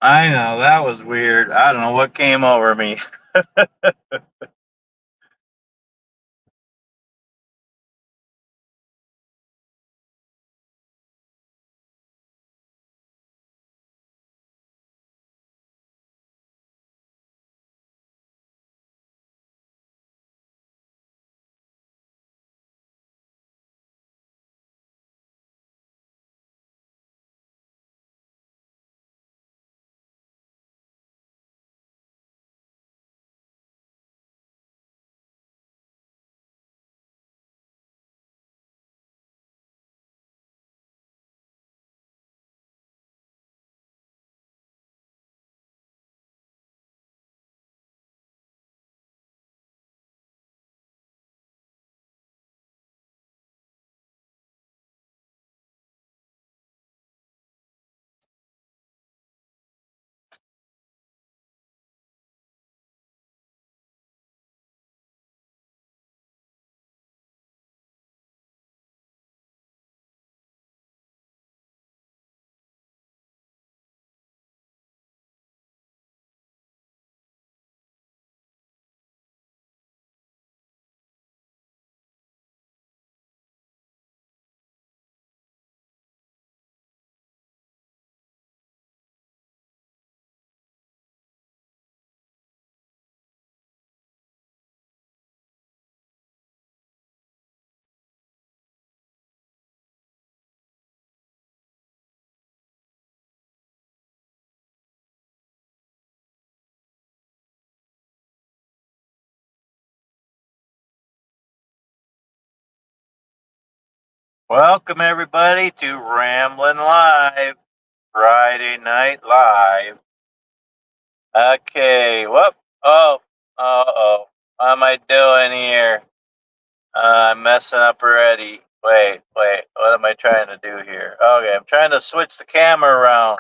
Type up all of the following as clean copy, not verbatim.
I know that was weird. I don't know what came over me. Welcome everybody to Ramblin' Live, Friday Night Live. Okay, whoop. Oh. What am I doing here? I'm messing up already. Wait. What am I trying to do here? Okay, I'm trying to switch the camera around.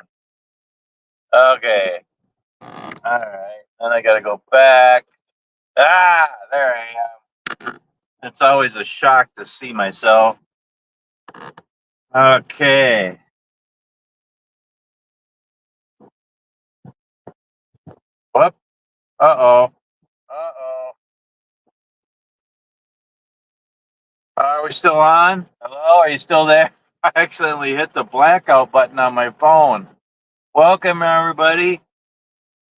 Okay. Alright. Then I gotta go back. There I am. It's always a shock to see myself. Okay. Whoop. Uh-oh. Uh-oh. Are we still on? Hello, are you still there? I accidentally hit the blackout button on my phone. Welcome, everybody.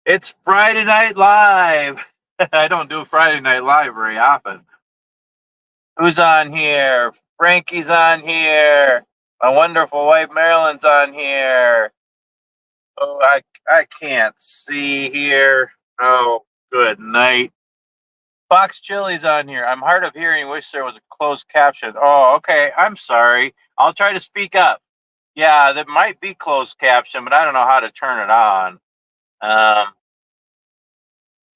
It's Friday Night Live. I don't do Friday Night Live very often. Who's on here? Frankie's on here. My wonderful wife Marilyn's on here. Oh, I can't see here. Oh, good night. Fox Chili's on here. I'm hard of hearing. Wish there was a closed caption. Oh, okay. I'm sorry. I'll try to speak up. Yeah, that might be closed caption, but I don't know how to turn it on. Um,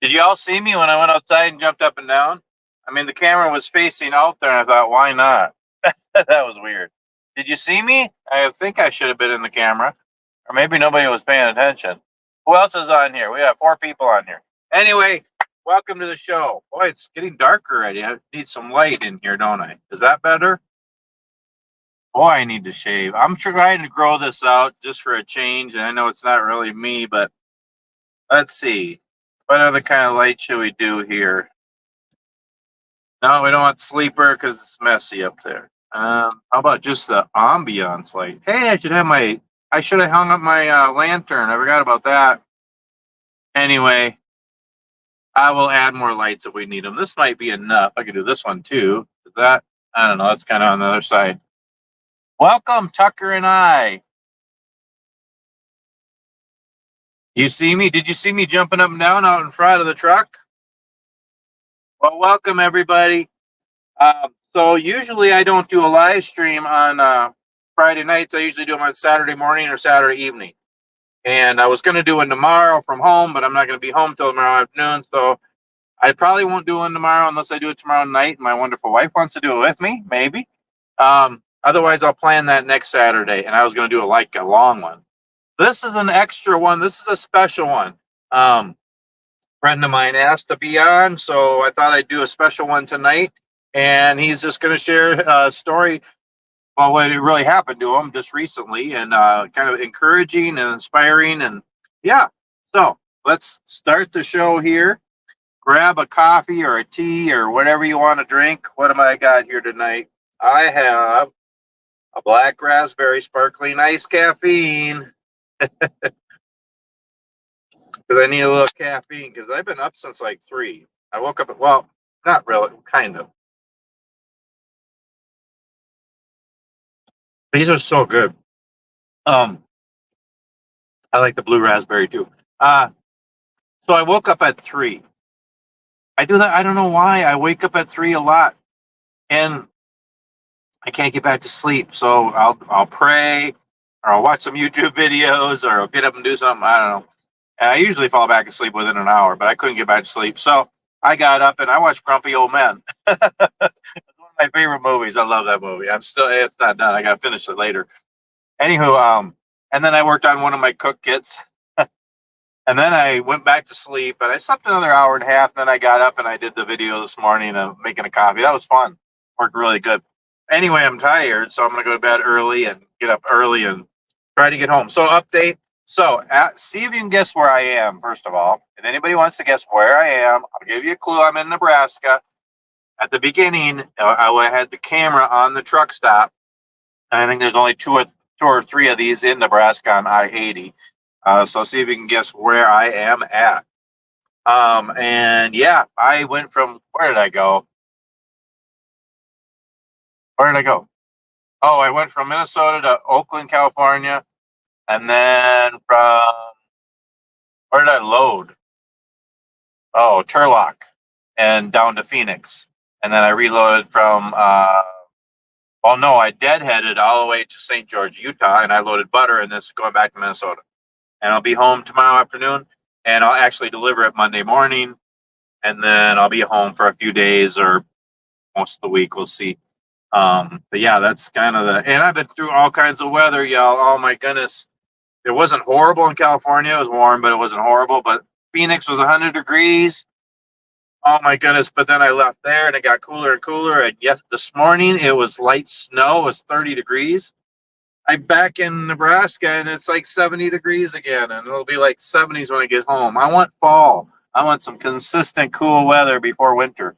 did you all see me when I went outside and jumped up and down? I mean, the camera was facing out there, and I thought, why not? That was weird. Did you see me? I think I should have been in the camera, or maybe nobody was paying attention. Who else is on here? We have 4 people on here. Anyway, welcome to the show. Boy, it's getting dark already. I need some light in here, don't I? Is that better? Boy, I need to shave. I'm trying to grow this out just for a change, and I know it's not really me, but let's see. What other kind of light should we do here? No, we don't want sleeper because it's messy up there. How about just the ambiance light? Hey, I should have hung up my lantern. I forgot about that. Anyway, I will add more lights if we need them. This might be enough. I could do this one too. Is that? I don't know. That's kind of on the other side. Welcome, Tucker and I. You see me? Did you see me jumping up and down out in front of the truck? Well, welcome everybody. So usually I don't do a live stream on Friday nights. I usually do them on Saturday morning or Saturday evening. And I was going to do one tomorrow from home, but I'm not going to be home till tomorrow afternoon. So I probably won't do one tomorrow unless I do it tomorrow night. My wonderful wife wants to do it with me, maybe. Otherwise, I'll plan that next Saturday. And I was going to do a long one. This is an extra one. This is a special one. Friend of mine asked to be on, so I thought I'd do a special one tonight. And he's just going to share a story about what really happened to him just recently, and kind of encouraging and inspiring. And yeah. So let's start the show here. Grab a coffee or a tea or whatever you want to drink. What am I got here tonight? I have a black raspberry sparkling iced caffeine because I need a little caffeine because I've been up since like 3. I woke up at, well, not really, kind of. These are so good. Um, I like the blue raspberry too. Uh, so I woke up at 3. I do that. I don't know why. I wake up at 3 a lot and I can't get back to sleep. So I'll pray or I'll watch some YouTube videos or I'll get up and do something. I don't know. And I usually fall back asleep within an hour, but I couldn't get back to sleep. So I got up and I watched Grumpy Old Men. It's one of my favorite movies. I love that movie. It's not done. I got to finish it later. Anywho, and then I worked on one of my cook kits. And then I went back to sleep and I slept another hour and a half. And then I got up and I did the video this morning of making a coffee. That was fun. Worked really good. Anyway, I'm tired, so I'm going to go to bed early and get up early and try to get home. So, update. So, see if you can guess where I am, first of all. If anybody wants to guess where I am, I'll give you a clue. I'm in Nebraska. At the beginning, I had the camera on the truck stop. And I think there's only two or three of these in Nebraska on I-80. So see if you can guess where I am at. And yeah, I went from, where did I go? Where did I go? Oh, I went from Minnesota to Oakland, California. And then from, where did I load? Oh, Turlock and down to Phoenix. And then I reloaded from, oh no, I deadheaded all the way to St. George, Utah, and I loaded butter and this going back to Minnesota. And I'll be home tomorrow afternoon and I'll actually deliver it Monday morning. And then I'll be home for a few days or most of the week. We'll see. But yeah, that's kind of and I've been through all kinds of weather, y'all. Oh my goodness. It wasn't horrible in California. It was warm, but it wasn't horrible. But Phoenix was 100 degrees. Oh my goodness. But then I left there and it got cooler and cooler. And yes, this morning it was light snow. It was 30 degrees. I'm back in Nebraska and it's like 70 degrees again. And it'll be like 70s when I get home. I want fall. I want some consistent cool weather before winter.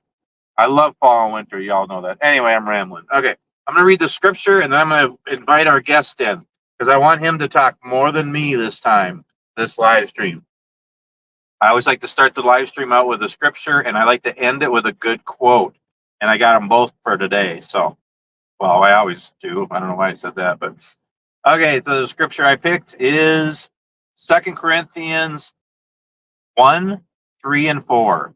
I love fall and winter. Y'all know that. Anyway, I'm rambling. Okay. I'm going to read the scripture and then I'm going to invite our guest in because I want him to talk more than me this time, this live stream. I always like to start the live stream out with a scripture and I like to end it with a good quote. And I got them both for today. So, well, I always do. I don't know why I said that, but okay. So the scripture I picked is 2 Corinthians 1, 3, and 4.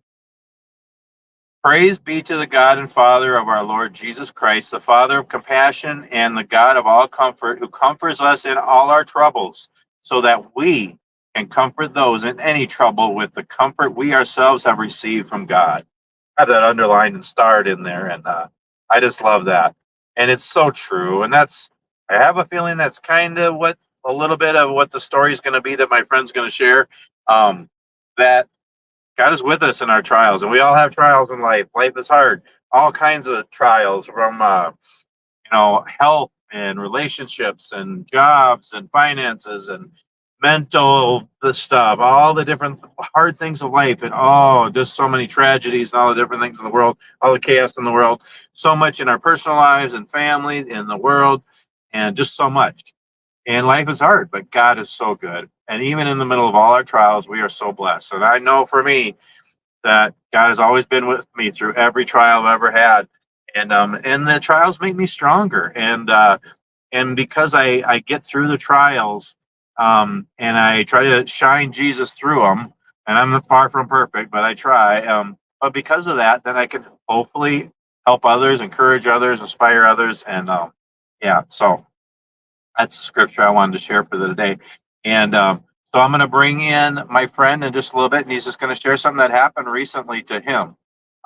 Praise be to the God and Father of our Lord Jesus Christ, the Father of compassion and the God of all comfort, who comforts us in all our troubles, so that we can comfort those in any trouble with the comfort we ourselves have received from God. I have that underlined and starred in there, and I just love that. And it's so true. And I have a feeling that's kind of what a little bit of what the story is going to be that my friend's going to share. That God is with us in our trials, and we all have trials in life. Life is hard. All kinds of trials from health and relationships and jobs and finances and mental the stuff, all the different hard things of life, and just so many tragedies and all the different things in the world, all the chaos in the world, so much in our personal lives and families in the world, and just so much. And life is hard, but God is so good. And even in the middle of all our trials, we are so blessed. And I know for me that God has always been with me through every trial I've ever had. And the trials make me stronger. And because I get through the trials, and I try to shine Jesus through them, and I'm far from perfect, but I try. But because of that, then I can hopefully help others, encourage others, inspire others. And yeah, so that's the scripture I wanted to share for the day. And so I'm going to bring in my friend in just a little bit, and he's just going to share something that happened recently to him.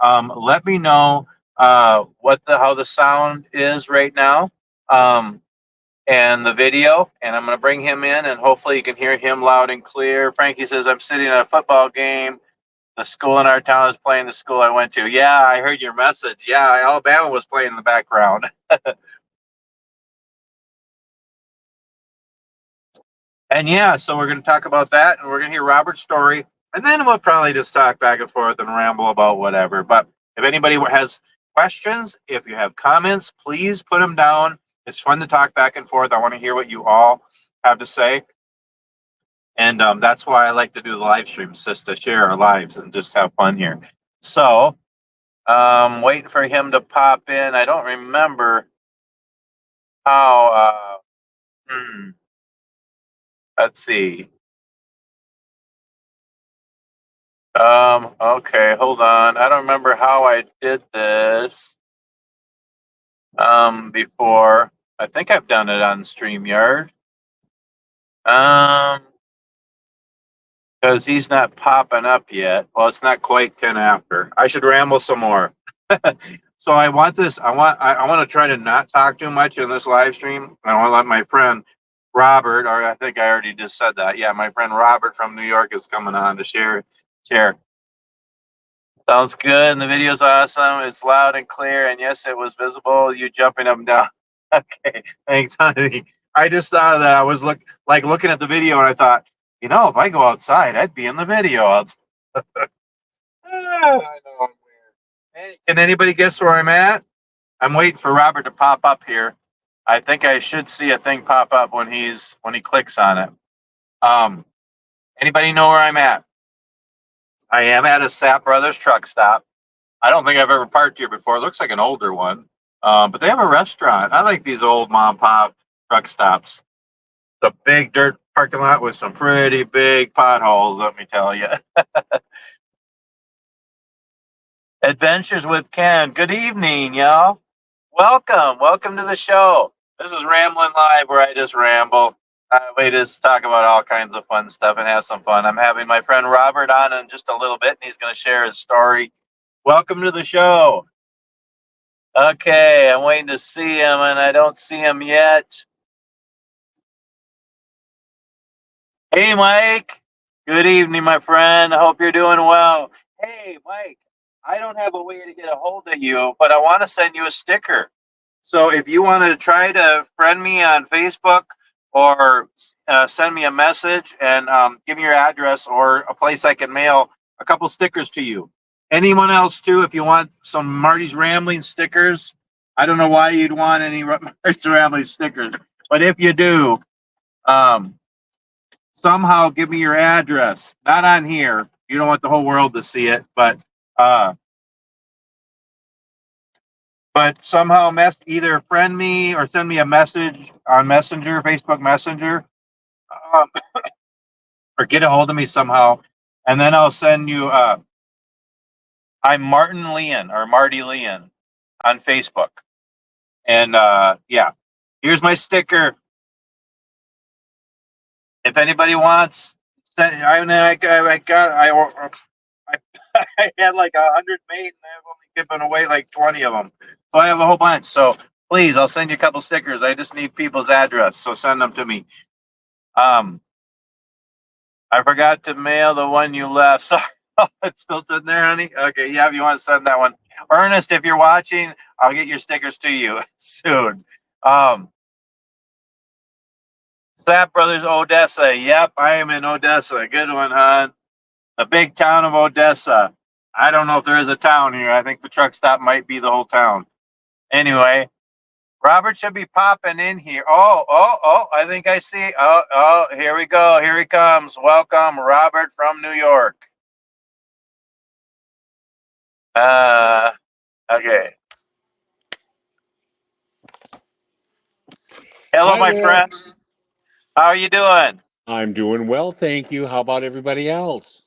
Let me know how the sound is right now, and the video, and I'm going to bring him in, and hopefully you can hear him loud and clear. Frankie says, I'm sitting at a football game. The school in our town is playing the school I went to. Yeah, I heard your message. Yeah, Alabama was playing in the background. And yeah, so we're going to talk about that, and we're going to hear Robert's story, and then we'll probably just talk back and forth and ramble about whatever. But if anybody has questions, if you have comments, please put them down. It's fun to talk back and forth. I want to hear what you all have to say, and that's why I like to do the live streams, just to share our lives and just have fun here. So, waiting for him to pop in. I don't remember how. Let's see. Okay, hold on. I don't remember how I did this before. I think I've done it on StreamYard. Um, because he's not popping up yet. Well, it's not quite 10 after. I should ramble some more. So I want this. I want to try to not talk too much in this live stream. I want to let my friend Robert, or I think I already just said that. Yeah, my friend Robert from New York is coming on to share. Sounds good. And the video's awesome. It's loud and clear. And yes, it was visible. You jumping up and down. Okay. Thanks, honey. I just thought of that. I was looking at the video and I thought, if I go outside, I'd be in the video. I know I'm weird. Hey, can anybody guess where I'm at? I'm waiting for Robert to pop up here. I think I should see a thing pop up when he clicks on it. Um, Anybody know where I'm at? I am at a Sap Brothers truck stop. I don't think I've ever parked here before. It looks like an older one, but they have a restaurant. I like these old mom and pop truck stops. It's a big dirt parking lot with some pretty big potholes, let me tell you. Adventures with Ken. Good evening, y'all. Welcome to the show. This is Rambling Live, where I just ramble. We just talk about all kinds of fun stuff and have some fun. I'm having my friend Robert on in just a little bit, and he's going to share his story. Welcome to the show. Okay, I'm waiting to see him, and I don't see him yet. Hey, Mike. Good evening, my friend. I hope you're doing well. Hey, Mike, I don't have a way to get a hold of you, but I want to send you a sticker. So if you want to try to friend me on Facebook or send me a message and give me your address or a place I can mail a couple stickers to you. Anyone else too, if you want some Marty's Rambling stickers. I don't know why you'd want any Marty's Rambling stickers, but if you do, um, somehow give me your address. Not on here. You don't want the whole world to see it, uh, but somehow either friend me or send me a message on Messenger, Facebook Messenger, um, or get a hold of me somehow, and then I'll send you. I'm Martin Leon or Marty Leon on Facebook, and yeah, here's my sticker. If anybody wants, I I had like 100 made, and I've only given away like 20 of them. So I have a whole bunch. So please, I'll send you a couple stickers. I just need people's address, so send them to me. Um, I forgot to mail the one you left. Sorry, it's still sitting there, honey. Okay, yeah, if you want to send that one, Ernest, if you're watching, I'll get your stickers to you soon. Um, Sap Brothers, Odessa. Yep, I am in Odessa. Good one, hon. The big town of Odessa. I don't know if there is a town here. I think the truck stop might be the whole town. Anyway, Robert should be popping in here. Oh, I think I see. Oh, here we go. Here he comes. Welcome, Robert from New York. Okay. Hello, Hi my there. friend. How are you doing? I'm doing well, thank you. How about everybody else?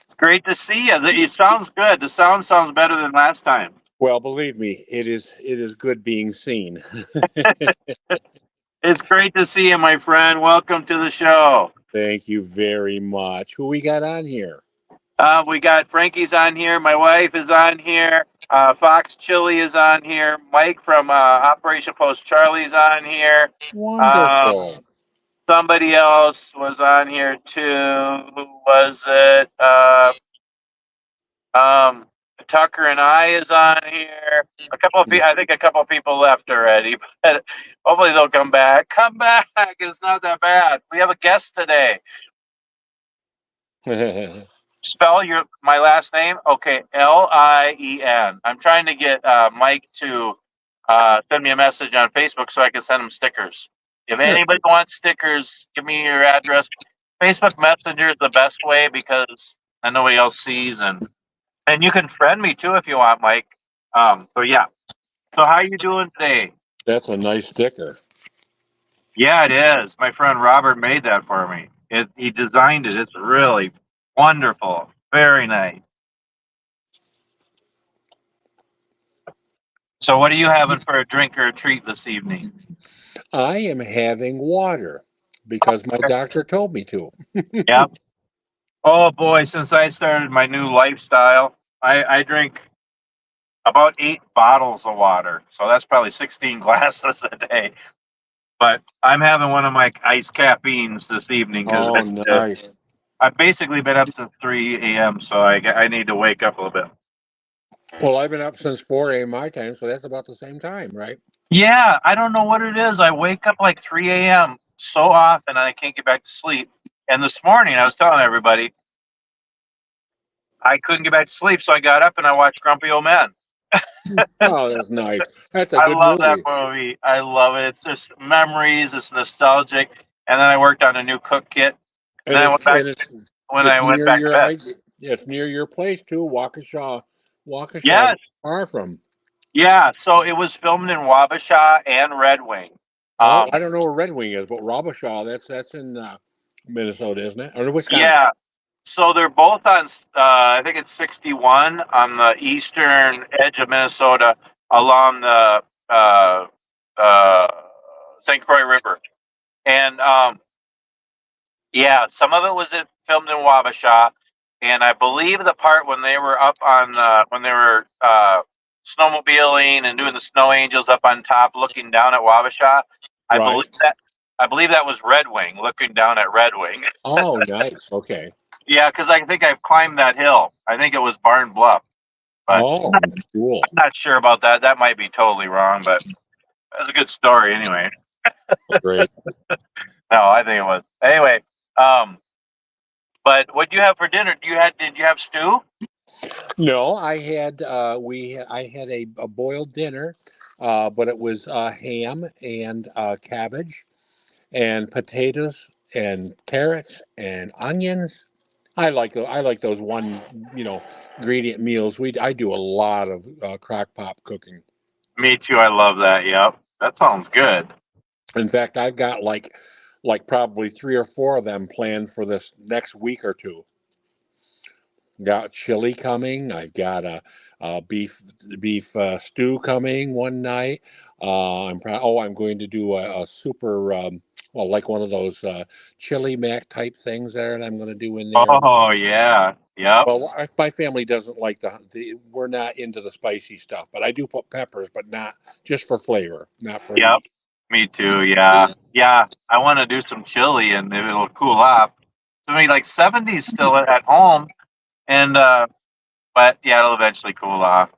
It's great to see you. It sounds good. The sound sounds better than last time. Well, believe me, it is good being seen. It's great to see you, my friend. Welcome to the show. Thank you very much. Who we got on here? We got Frankie's on here. My wife is on here. Fox Chili is on here. Mike from Operation Post Charlie's on here. Um, Wonderful. Somebody else was on here too. Who was it? Tucker and I is on here. A couple of people, I think a couple of people left already, but hopefully they'll come back. Come back. It's not that bad. We have a guest today. Spell my last name. Okay, Lien. I'm trying to get Mike to send me a message on Facebook so I can send him stickers. If Sure. anybody wants stickers, give me your address. Facebook Messenger is the best way because then nobody else sees, and you can friend me too if you want, Mike. So yeah. So how you doing today? That's a nice sticker. Yeah, it is. My friend Robert made that for me. He designed it. It's really wonderful. Very nice. So what are you having for a drink or a treat this evening? I am having water because my doctor told me to. Yeah. Oh boy, since I started my new lifestyle, I drink about 8 bottles of water. So that's probably 16 glasses a day. But I'm having one of my iced caffeines this evening because Oh, nice. I've basically been up since 3 a.m. So I need to wake up a little bit. Well, I've been up since 4 a.m. my time, so that's about the same time, right? Yeah, I don't know what it is. I wake up like 3 a.m. so often and I can't get back to sleep. And this morning I was telling everybody I couldn't get back to sleep, so I got up and I watched Grumpy Old Men. Oh, that's nice. That's a I good love that movie. movie. I love it. It's just memories. It's nostalgic. And then I worked on a new cook kit. And And then I it's went back and when it's I went near back to your bed. it's near your place too. Waukesha's Yes, not far from. yeah. So it was filmed in Wabasha and Red Wing. Oh, Um, I don't know where Red Wing is, but Robichaud, that's in Minnesota, isn't it? Or Wisconsin? yeah. So they're both on. I think it's 61 on the eastern edge of Minnesota, along the uh, uh, St. Croix River, and yeah, some of it was filmed in Wabasha, and I believe the part when they were up on when they were snowmobiling and doing the snow angels up on top, looking down at Wabasha. I Right. believe that I believe that was Red Wing, looking down at Red Wing. Oh, nice. Okay. Yeah, because I think I've climbed that hill. I think it was Barn Bluff, but Oh, cool. I'm not sure about that. That might be totally wrong, but it was a good story anyway. Great. No, I think it was. Anyway, um, but what do you have for dinner? Did you have stew? No, I had a boiled dinner, but it was ham and cabbage and potatoes and carrots and onions. I like those one ingredient meals. I do a lot of crock pot cooking. Me too. I love that. Yep. That sounds good. In fact, I've got like probably three or four of them planned for this next week or two. Got chili coming. I've got a beef stew coming one night. I'm going to do a super well, like one of those chili mac type things there that I'm going to do in there. Oh yeah. Yep. Well, my family doesn't like we're not into the spicy stuff, but I do put peppers, but not just for flavor, not for Yep. heat. Me too. Yeah. Yeah. I want to do some chili and it'll cool off. It's gonna be like 70s still at home, and but yeah, it'll eventually cool off.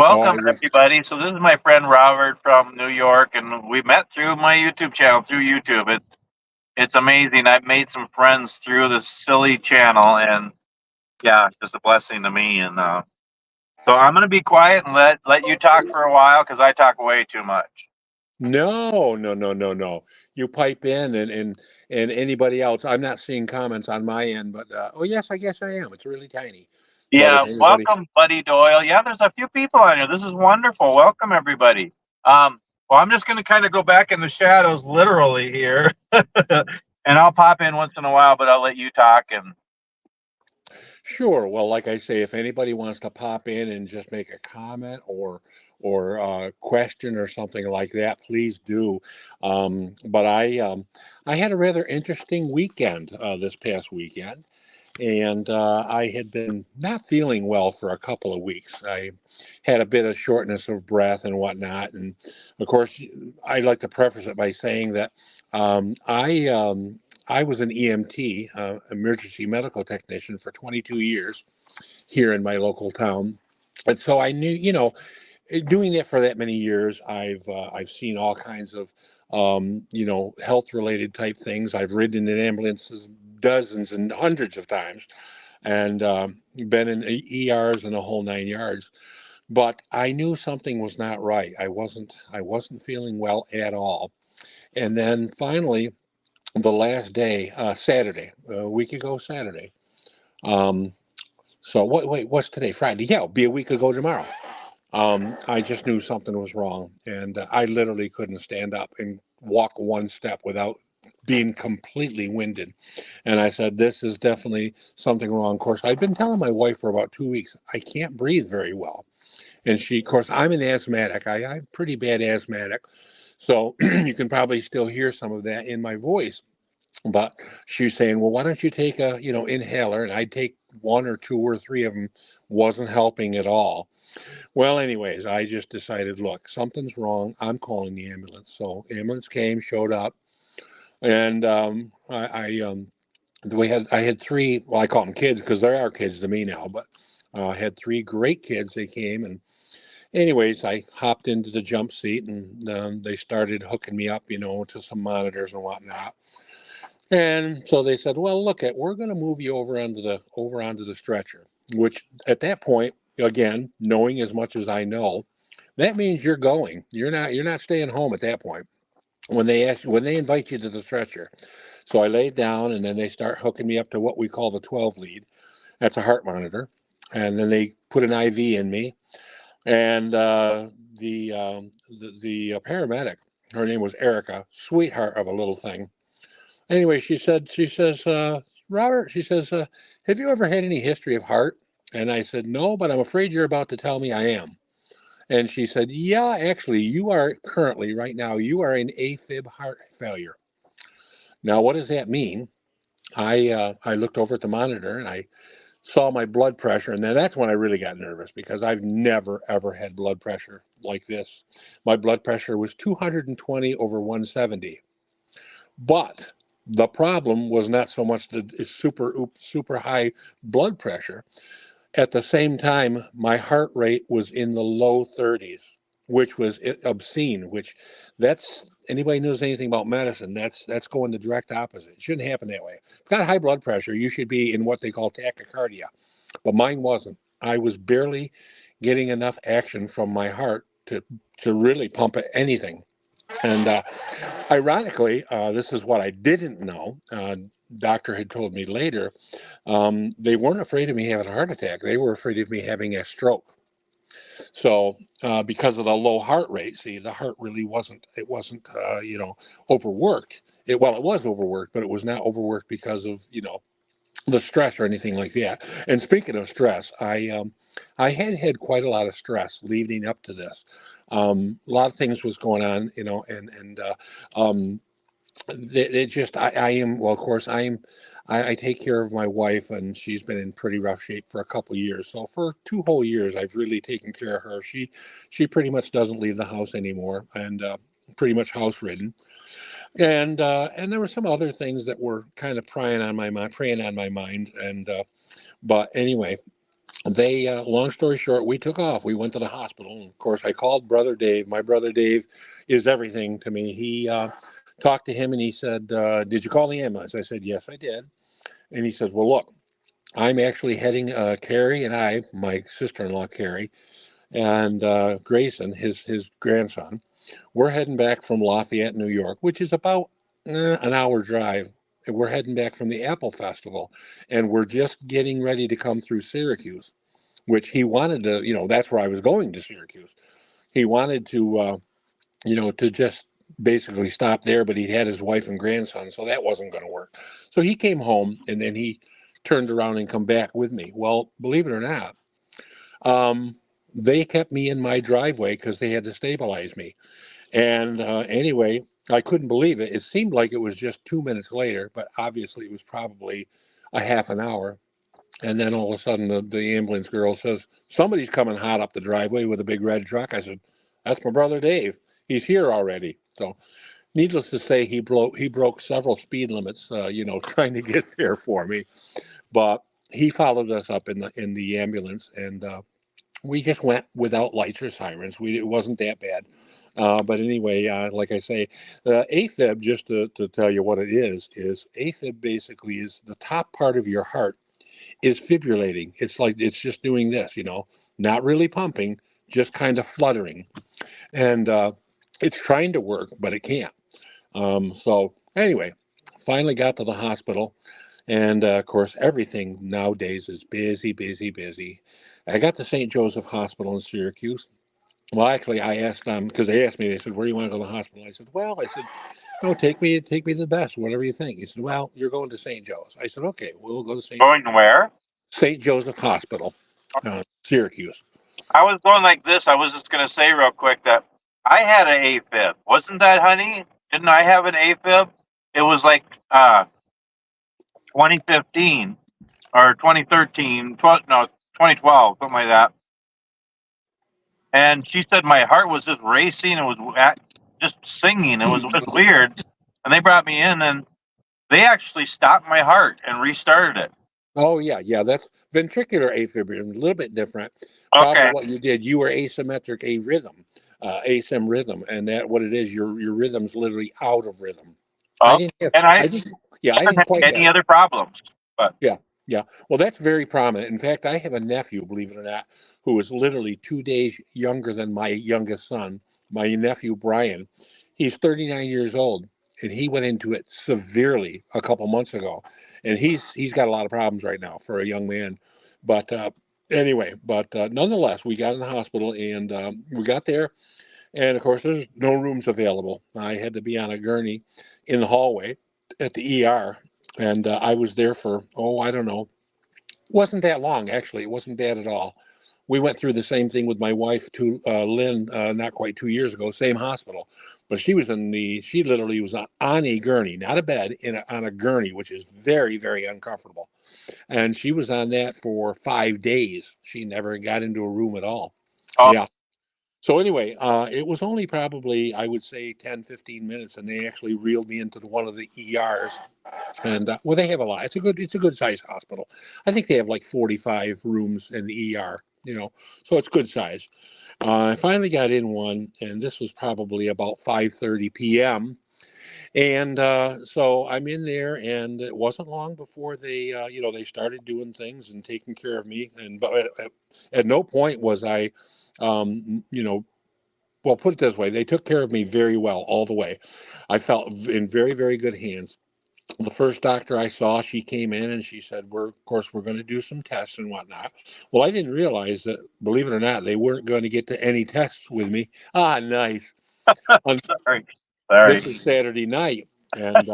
Oh, Welcome everybody. So this is my friend Robert from New York, and we met through my YouTube channel through YouTube. It's amazing. I've made some friends through this silly channel, and yeah, it's just a blessing to me. And so I'm gonna be quiet and let you talk for a while because I talk way too much. no, no, no, no, no. You pipe in and anybody else. I'm not seeing comments on my end, but oh yes, I guess I am. It's really tiny. But if Yeah, anybody, welcome, Buddy Doyle. Yeah, there's a few people on here. This is wonderful. Welcome everybody. Well, I'm just gonna kind of go back in the shadows, literally here, and I'll pop in once in a while, but I'll let you talk. And sure. Well, like I say, if anybody wants to pop in and just make a comment or question or something like that, please do. But I had a rather interesting weekend this past weekend. And I had been not feeling well for a couple of weeks. I had a bit of shortness of breath and whatnot. And of course, I'd like to preface it by saying that um, I um, I was an EMT, emergency medical technician, for 22 years here in my local town. And so I knew, doing that for that many years, I've seen all kinds of health related type things. I've ridden in ambulances dozens and hundreds of times, and been in ERs and a whole 9 yards. But I knew something was not right. I wasn't feeling well at all. And then finally, the last day, Saturday, a week ago Saturday. Um, so what's today? Friday? Yeah, it'll be a week ago tomorrow. I just knew something was wrong, and I literally couldn't stand up and walk one step without being completely winded. And I said, "This is definitely something wrong." Of course, I've been telling my wife for about 2 weeks I can't breathe very well, and she, of course, I'm an asthmatic. I'm pretty bad asthmatic, so you can probably still hear some of that in my voice. But she's saying, "Well, why don't you take a inhaler?" And I'd take one or two or three of them. Wasn't helping at all. Well, anyways, I just decided, look, something's wrong. I'm calling the ambulance. So ambulance came, showed up, and I had three. Well, I call them kids because they are kids to me now. But I had three great kids. They came, and anyways, I hopped into the jump seat, and they started hooking me up, to some monitors and whatnot. And so they said, "Well, look, we're going to move you over onto the stretcher." Which at that point, again, knowing as much as I know, that means you're going. You're not staying home at that point. When they invite you to the stretcher. So I laid down, and then they start hooking me up to what we call the 12 lead. That's a heart monitor, and then they put an IV in me. And the paramedic, her name was Erica, sweetheart of a little thing. Anyway, she says, "Robert," she says, "have you ever had any history of heart?" And I said, "No, but I'm afraid you're about to tell me I am." And she said, "Yeah, actually, you are currently, right now, you are in AFib heart failure." Now, what does that mean? I looked over at the monitor and I saw my blood pressure, and then that's when I really got nervous because I've never ever had blood pressure like this. My blood pressure was 220 over 170. But the problem was not so much the super high blood pressure. At the same time, my heart rate was in the low 30s, which was obscene. Which that's anybody knows anything about medicine. That's going the direct opposite. It shouldn't happen that way. If you've got high blood pressure, you should be in what they call tachycardia, but mine wasn't. I was barely getting enough action from my heart to really pump anything. And ironically, this is what I didn't know. Doctor had told me later. They weren't afraid of me having a heart attack. They were afraid of me having a stroke. So because of the low heart rate, see, the heart really wasn't. It wasn't, overworked. It was overworked, but it was not overworked because of the stress or anything like that. And speaking of stress, I had had quite a lot of stress leading up to this. A lot of things was going on, and they just I am well, of course I take care of my wife, and she's been in pretty rough shape for a couple of years. So for 2 whole years I've really taken care of her. She pretty much doesn't leave the house anymore, and pretty much house ridden. And there were some other things that were kind of preying on my mind. And but anyway, they long story short, we took off. We went to the hospital, and of course I called brother Dave. My brother Dave is everything to me. He talked to him, and he said, "Did you call the ambulance?" I said, "Yes, I did." And he said, "Well, look, I'm actually heading, Carrie and my sister-in-law Carrie, and Grayson, his grandson, we're heading back from Lafayette, New York, which is about an hour drive. And we're heading back from the Apple Festival, and we're just getting ready to come through Syracuse," which he wanted to, that's where I was going, to Syracuse. He wanted to just basically stop there, but he had his wife and grandson, so that wasn't going to work. So he came home, and then he turned around and come back with me. Well, believe it or not, um, they kept me in my driveway because they had to stabilize me. And anyway, I couldn't believe it. It seemed like it was just 2 minutes later, but obviously it was probably a half an hour. And then all of a sudden, the ambulance girl says, "Somebody's coming hot up the driveway with a big red truck." I said, "That's my brother Dave. He's here already." So, needless to say, he broke several speed limits, trying to get there for me. But he followed us up in the ambulance, and we just went without lights or sirens. It wasn't that bad. But anyway, like I say, AFib, just to tell you what it is AFib basically is the top part of your heart is fibrillating. It's like it's just doing this, not really pumping, just kind of fluttering. And it's trying to work, but it can't. So anyway, finally got to the hospital. And of course, everything nowadays is busy, busy, busy. I got to St. Joseph Hospital in Syracuse. Well, actually, I asked them because they asked me. They said, "Where do you want to go to the hospital?" I said, "Well," I said, "No, take me to the best, whatever you think." He said, "Well, you're going to St. Joe's." I said, "Okay, we'll go to Going where? St. Joseph Hospital, Syracuse." I was going like this. I was just going to say real quick that I had an AFib. Wasn't that, honey? Didn't I have an AFib? It was like 2015 or 2013, 12, no, 2012, something like that. And she said my heart was just racing. It was just singing. It was weird. And they brought me in, and they actually stopped my heart and restarted it. Oh yeah, yeah. That's ventricular afibrillation, a little bit different. Probably Okay. what you did. You were asymmetric arrhythm, asym rhythm, and that what it is. Your rhythm's literally out of rhythm. I Oh, didn't have. and I I didn't. Yeah, I haven't didn't had quite any have. other problems. But Yeah, yeah. Well, that's very prominent. In fact, I have a nephew, believe it or not, who is literally 2 days younger than my youngest son, my nephew Brian. He's 39 years old, and he went into it severely a couple months ago, and he's got a lot of problems right now for a young man. But anyway, but nonetheless, we got in the hospital, and we got there, and of course, there's no rooms available. I had to be on a gurney in the hallway at the ER, and I was there for, oh, I don't know, wasn't that long actually. It wasn't bad at all. We went through the same thing with my wife, to Lynn, not quite 2 years ago, same hospital, but she literally was on a gurney, not a bed, on a gurney, which is very, very uncomfortable. And she was on that for 5 days. She never got into a room at all. oh, Yeah. So anyway, it was only probably, I would say, 10, 15 minutes, and they actually reeled me into one of the ERs. And well, they have a lot. It's a good sized hospital. I think they have like 45 rooms in the ER. So it's good size. I finally got in one, and this was probably about 5:30 p.m. And so I'm in there, and it wasn't long before they started doing things and taking care of me. And but at no point was I, um, you know, well, put it this way, they took care of me very well all the way. I felt in very, very good hands. The first doctor I saw, she came in and she said, of course, we're going to do some tests and whatnot. Well, I didn't realize that, believe it or not, they weren't going to get to any tests with me. Ah, nice. On, sorry. Sorry. this is Saturday night. And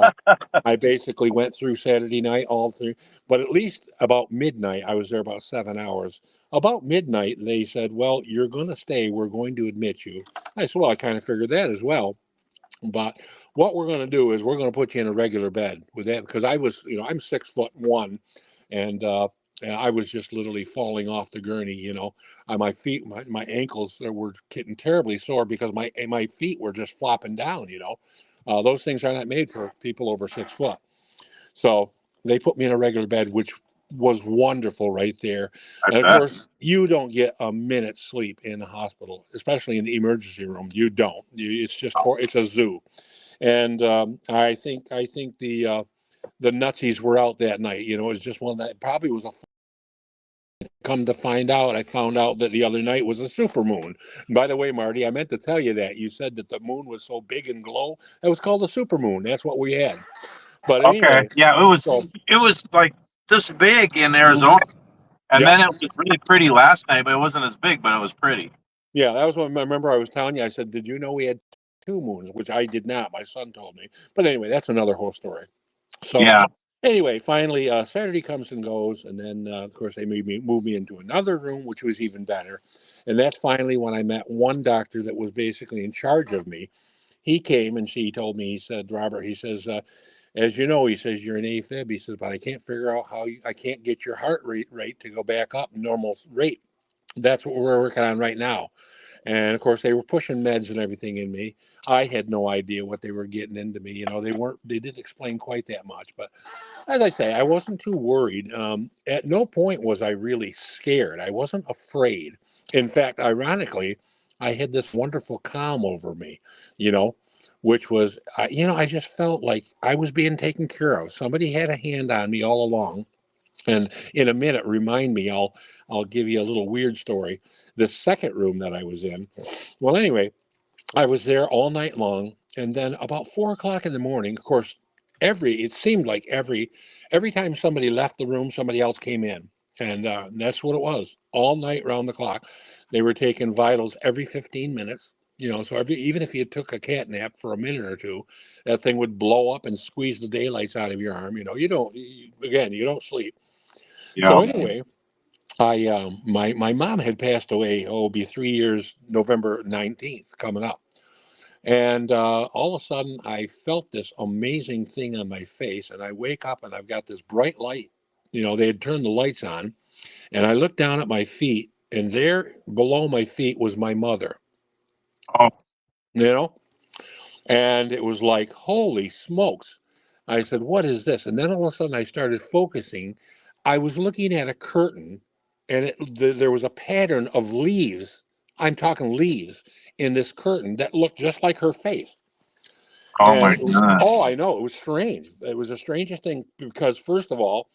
I basically went through Saturday night all through, but at least about midnight, I was there about 7 hours. About midnight, they said, well, you're going to stay. We're going to admit you. I said, well, I kind of figured that as well. But what we're going to do is we're going to put you in a regular bed with that because I'm 6'1", and I was just literally falling off the gurney. My feet, my ankles were getting terribly sore because my feet were just flopping down. Those things are not made for people over 6 foot. So they put me in a regular bed, which was wonderful right there. I And of bet. course, you don't get a minute's sleep in the hospital, especially in the emergency room. You don't. It's just it's a zoo. And I think the nutsies were out that night. It was just one that probably was a. Come to find out, I found out that the other night was a super moon. And by the way, Marty, I meant to tell you that you said that the moon was so big and glow. That was called a super moon. That's what we had. But Okay. anyway, Yeah, it was so it was like this big in Arizona, and yeah, then it was really pretty last night, but it wasn't as big, but it was pretty. yeah, that was what I remember. I was telling you. I said, "Did you know we had two moons?" Which I did not. My son told me. But anyway, that's another whole story. So Yeah. anyway, finally, Saturday comes and goes, and then of course they move me into another room, which was even better. And that's finally when I met one doctor that was basically in charge of me. He came and she told me. He said, "Robert," he says, "as you know," he says, "you're an AFib." He says, "but I can't figure out how I can't get your heart rate to go back up normal rate. That's what we're working on right now." And of course, they were pushing meds and everything in me. I had no idea what they were getting into me. They didn't explain quite that much. But as I say, I wasn't too worried. At no point was I really scared. I wasn't afraid. In fact, ironically, I had this wonderful calm over me, you know, which was, I just felt like I was being taken care of. Somebody had a hand on me all along. And in a minute, remind me, I'll give you a little weird story. The second room that I was in. Well, anyway, I was there all night long, and then about 4 o'clock in the morning, of course, it seemed like every time somebody left the room, somebody else came in, and that's what it was all night round the clock. They were taking vitals every 15 minutes. So even if you took a cat nap for a minute or two, that thing would blow up and squeeze the daylights out of your arm. You don't sleep. So Yeah. anyway, my mom had passed away. Oh, it'll be 3 years, November 19th coming up. And all of a sudden, I felt this amazing thing on my face, and I wake up and I've got this bright light. They had turned the lights on, and I looked down at my feet, and there below my feet was my mother. Oh, You know, and it was like, holy smokes! I said, "What is this?" And then all of a sudden, I started focusing. I was looking at a curtain, and there was a pattern of leaves. I'm talking leaves in this curtain that looked just like her face. oh my And God. oh, I know it was strange. It was the strangest thing because first of all,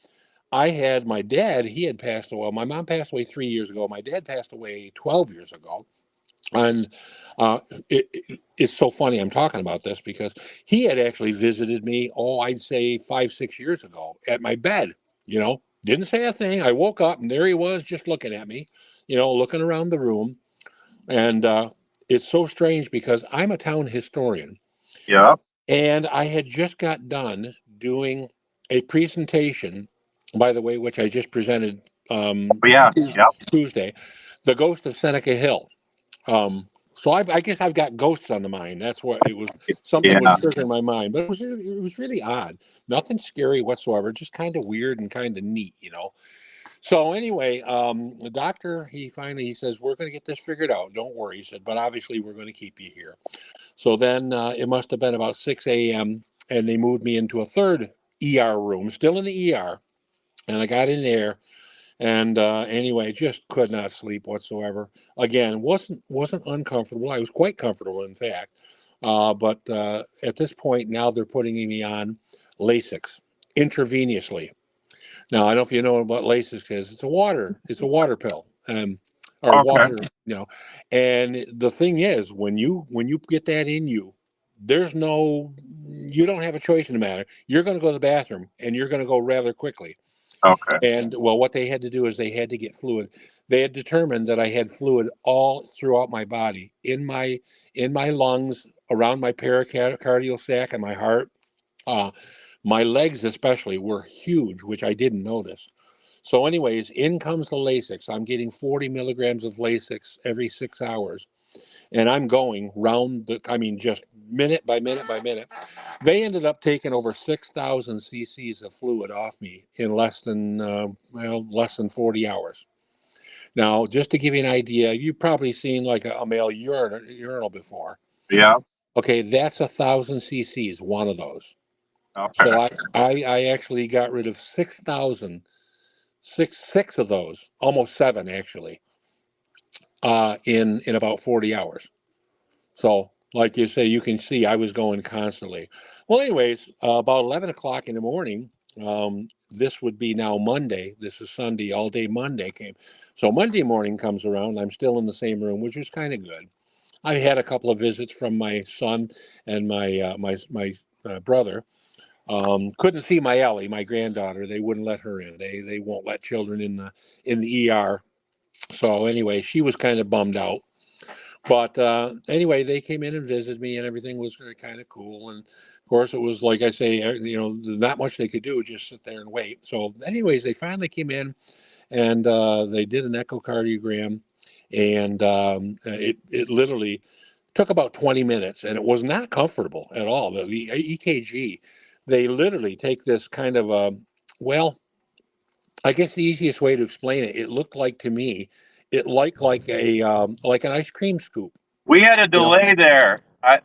I had my dad. He had passed away. My mom passed away 3 years ago. My dad passed away 12 years ago, and uh, it's so funny I'm talking about this because he had actually visited me. Oh, I'd say 5, 6 years ago at my bed. Didn't say a thing. I woke up and there he was, just looking at me. Looking around the room, and it's so strange because I'm a town historian. Yeah. And I had just got done doing a presentation, by the way, which I just presented Oh, yeah. Yeah. Tuesday, The Ghost of Seneca Hill. So I guess I've got ghosts on the mind. That's what it was. Something was Yeah. triggering my mind, but it was really odd. Nothing scary whatsoever. Just kind of weird and kind of neat. So anyway, the doctor he says we're going to get this figured out. Don't worry, he said. But obviously we're going to keep you here. So then it must have been about 6 a.m. and they moved me into a third ER room, still in the ER. And I got in there, and anyway, just could not sleep whatsoever. Again, wasn't uncomfortable. I was quite comfortable, in fact. But at this point, now they're putting me on Lasix intravenously. Now, I don't know if you know what Lasix is. It's a water pill, or Okay. water, you know. And the thing is, when you get that in you, you don't have a choice in the matter. You're going to go to the bathroom, and you're going to go rather quickly. Okay. And well, what they had to do is they had to get fluid. They had determined that I had fluid all throughout my body, in my lungs, around my pericardial sac and my heart. Uh, my legs especially were huge, which I didn't notice. So, anyways, in comes the Lasix. I'm getting 40 milligrams of Lasix every 6 hours, and I'm going round I mean, just minute by minute by minute. They ended up taking over 6,000 cc's of fluid off me in less than 40 hours. Now, just to give you an idea, you've probably seen like a male urinal before. Yeah. Okay, that's 1,000 cc's, one of those. Okay. So I actually got rid of 6,000, six of those, almost seven actually, in about 40 hours. So, like you say, you can see I was going constantly. Well, anyways, about 11 o'clock in the morning, this would be now Monday. This is Sunday, all day Monday came. So, Monday morning comes around. I'm still in the same room, which is kind of good. I had a couple of visits from my son and my brother. Couldn't see my Ellie, my granddaughter. They wouldn't let her in. They won't let children in the ER. So anyway, she was kind of bummed out. But anyway, they came in and visited me, and everything was kind of cool. And of course, it was like I say, not much they could do, just sit there and wait. So, anyways, they finally came in and they did an echocardiogram, and it literally took about 20 minutes, and it was not comfortable at all. The EKG, they literally take this kind of well, I guess the easiest way to explain it, it looked like to me, it like a like an ice cream scoop. We had a You know? delay there.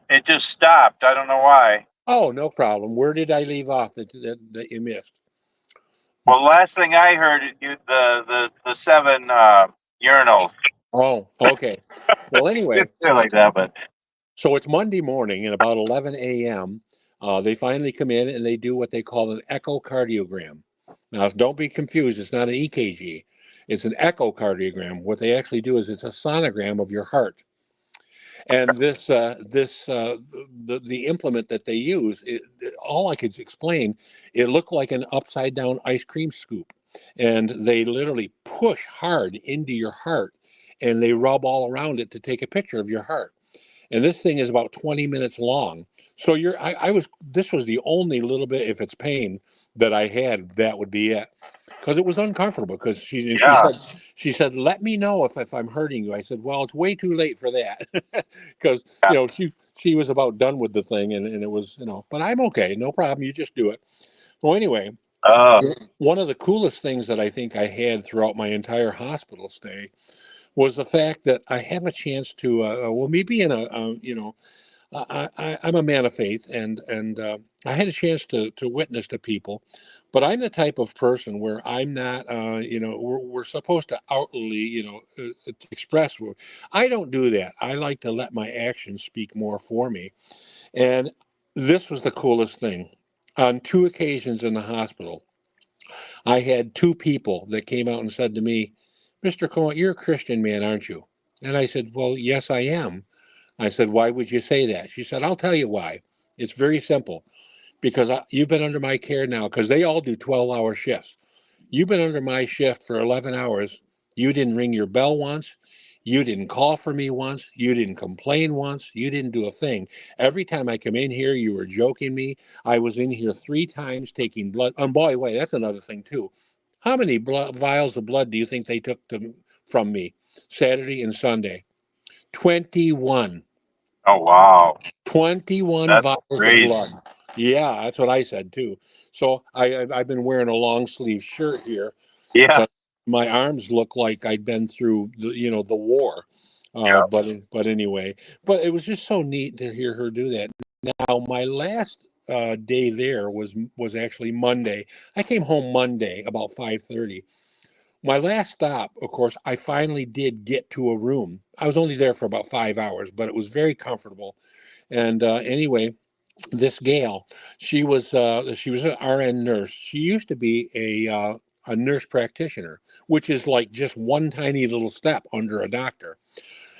It just stopped. I don't know why. Oh, no problem. Where did I leave off that you missed? Well, last thing I heard, the seven urinals. Oh, okay. Well, anyway, They're like that, but so it's Monday morning, and about 11 a.m., they finally come in and they do what they call an echocardiogram. Now, don't be confused; it's not an EKG; it's an echocardiogram. What they actually do is it's a sonogram of your heart. And the implement that they use, all I could explain, it looked like an upside down ice cream scoop, and they literally push hard into your heart, and they rub all around it to take a picture of your heart. And this thing is about 20 minutes long. So I was, this was the only little bit, if it's pain that I had, that would be it. Because it was uncomfortable. Because yeah. she said, let me know if I'm hurting you. I said, well, it's way too late for that. Because Yeah. she was about done with the thing, and it was, but I'm okay, no problem. You just do it. So anyway, Uh, one of the coolest things that I think I had throughout my entire hospital stay was the fact that I had a chance to, well, me being I'm a man of faith, and I had a chance to witness to people, but I'm the type of person where I'm not, we're supposed to outwardly, express. I don't do that. I like to let my actions speak more for me. And this was the coolest thing. On two occasions in the hospital, I had two people that came out and said to me, Mr. Cohen, you're a Christian man, aren't you? And I said, well, yes, I am. I said, why would you say that? She said, I'll tell you why. It's very simple. Because you've been under my care now, because they all do 12-hour shifts. You've been under my shift for 11 hours. You didn't ring your bell once. You didn't call for me once. You didn't complain once. You didn't do a thing. Every time I come in here, you were joking me. I was in here 3 times taking blood. And by the way, that's another thing, too. How many vials of blood do you think they took from me Saturday and Sunday? 21. oh wow, 21 that's vials of crazy. blood. Yeah, that's what I said too. So I've been wearing a long sleeve shirt here Yeah. because my arms look like I'd been through the war. Yeah. But anyway, but it was just so neat to hear her do that. Now my last day there was actually Monday. I came home Monday about 5:30. My last stop, of course, I finally did get to a room. I was only there for about 5 hours, but it was very comfortable. And anyway, this gal, she was an RN nurse. She used to be a nurse practitioner, which is like just one tiny little step under a doctor.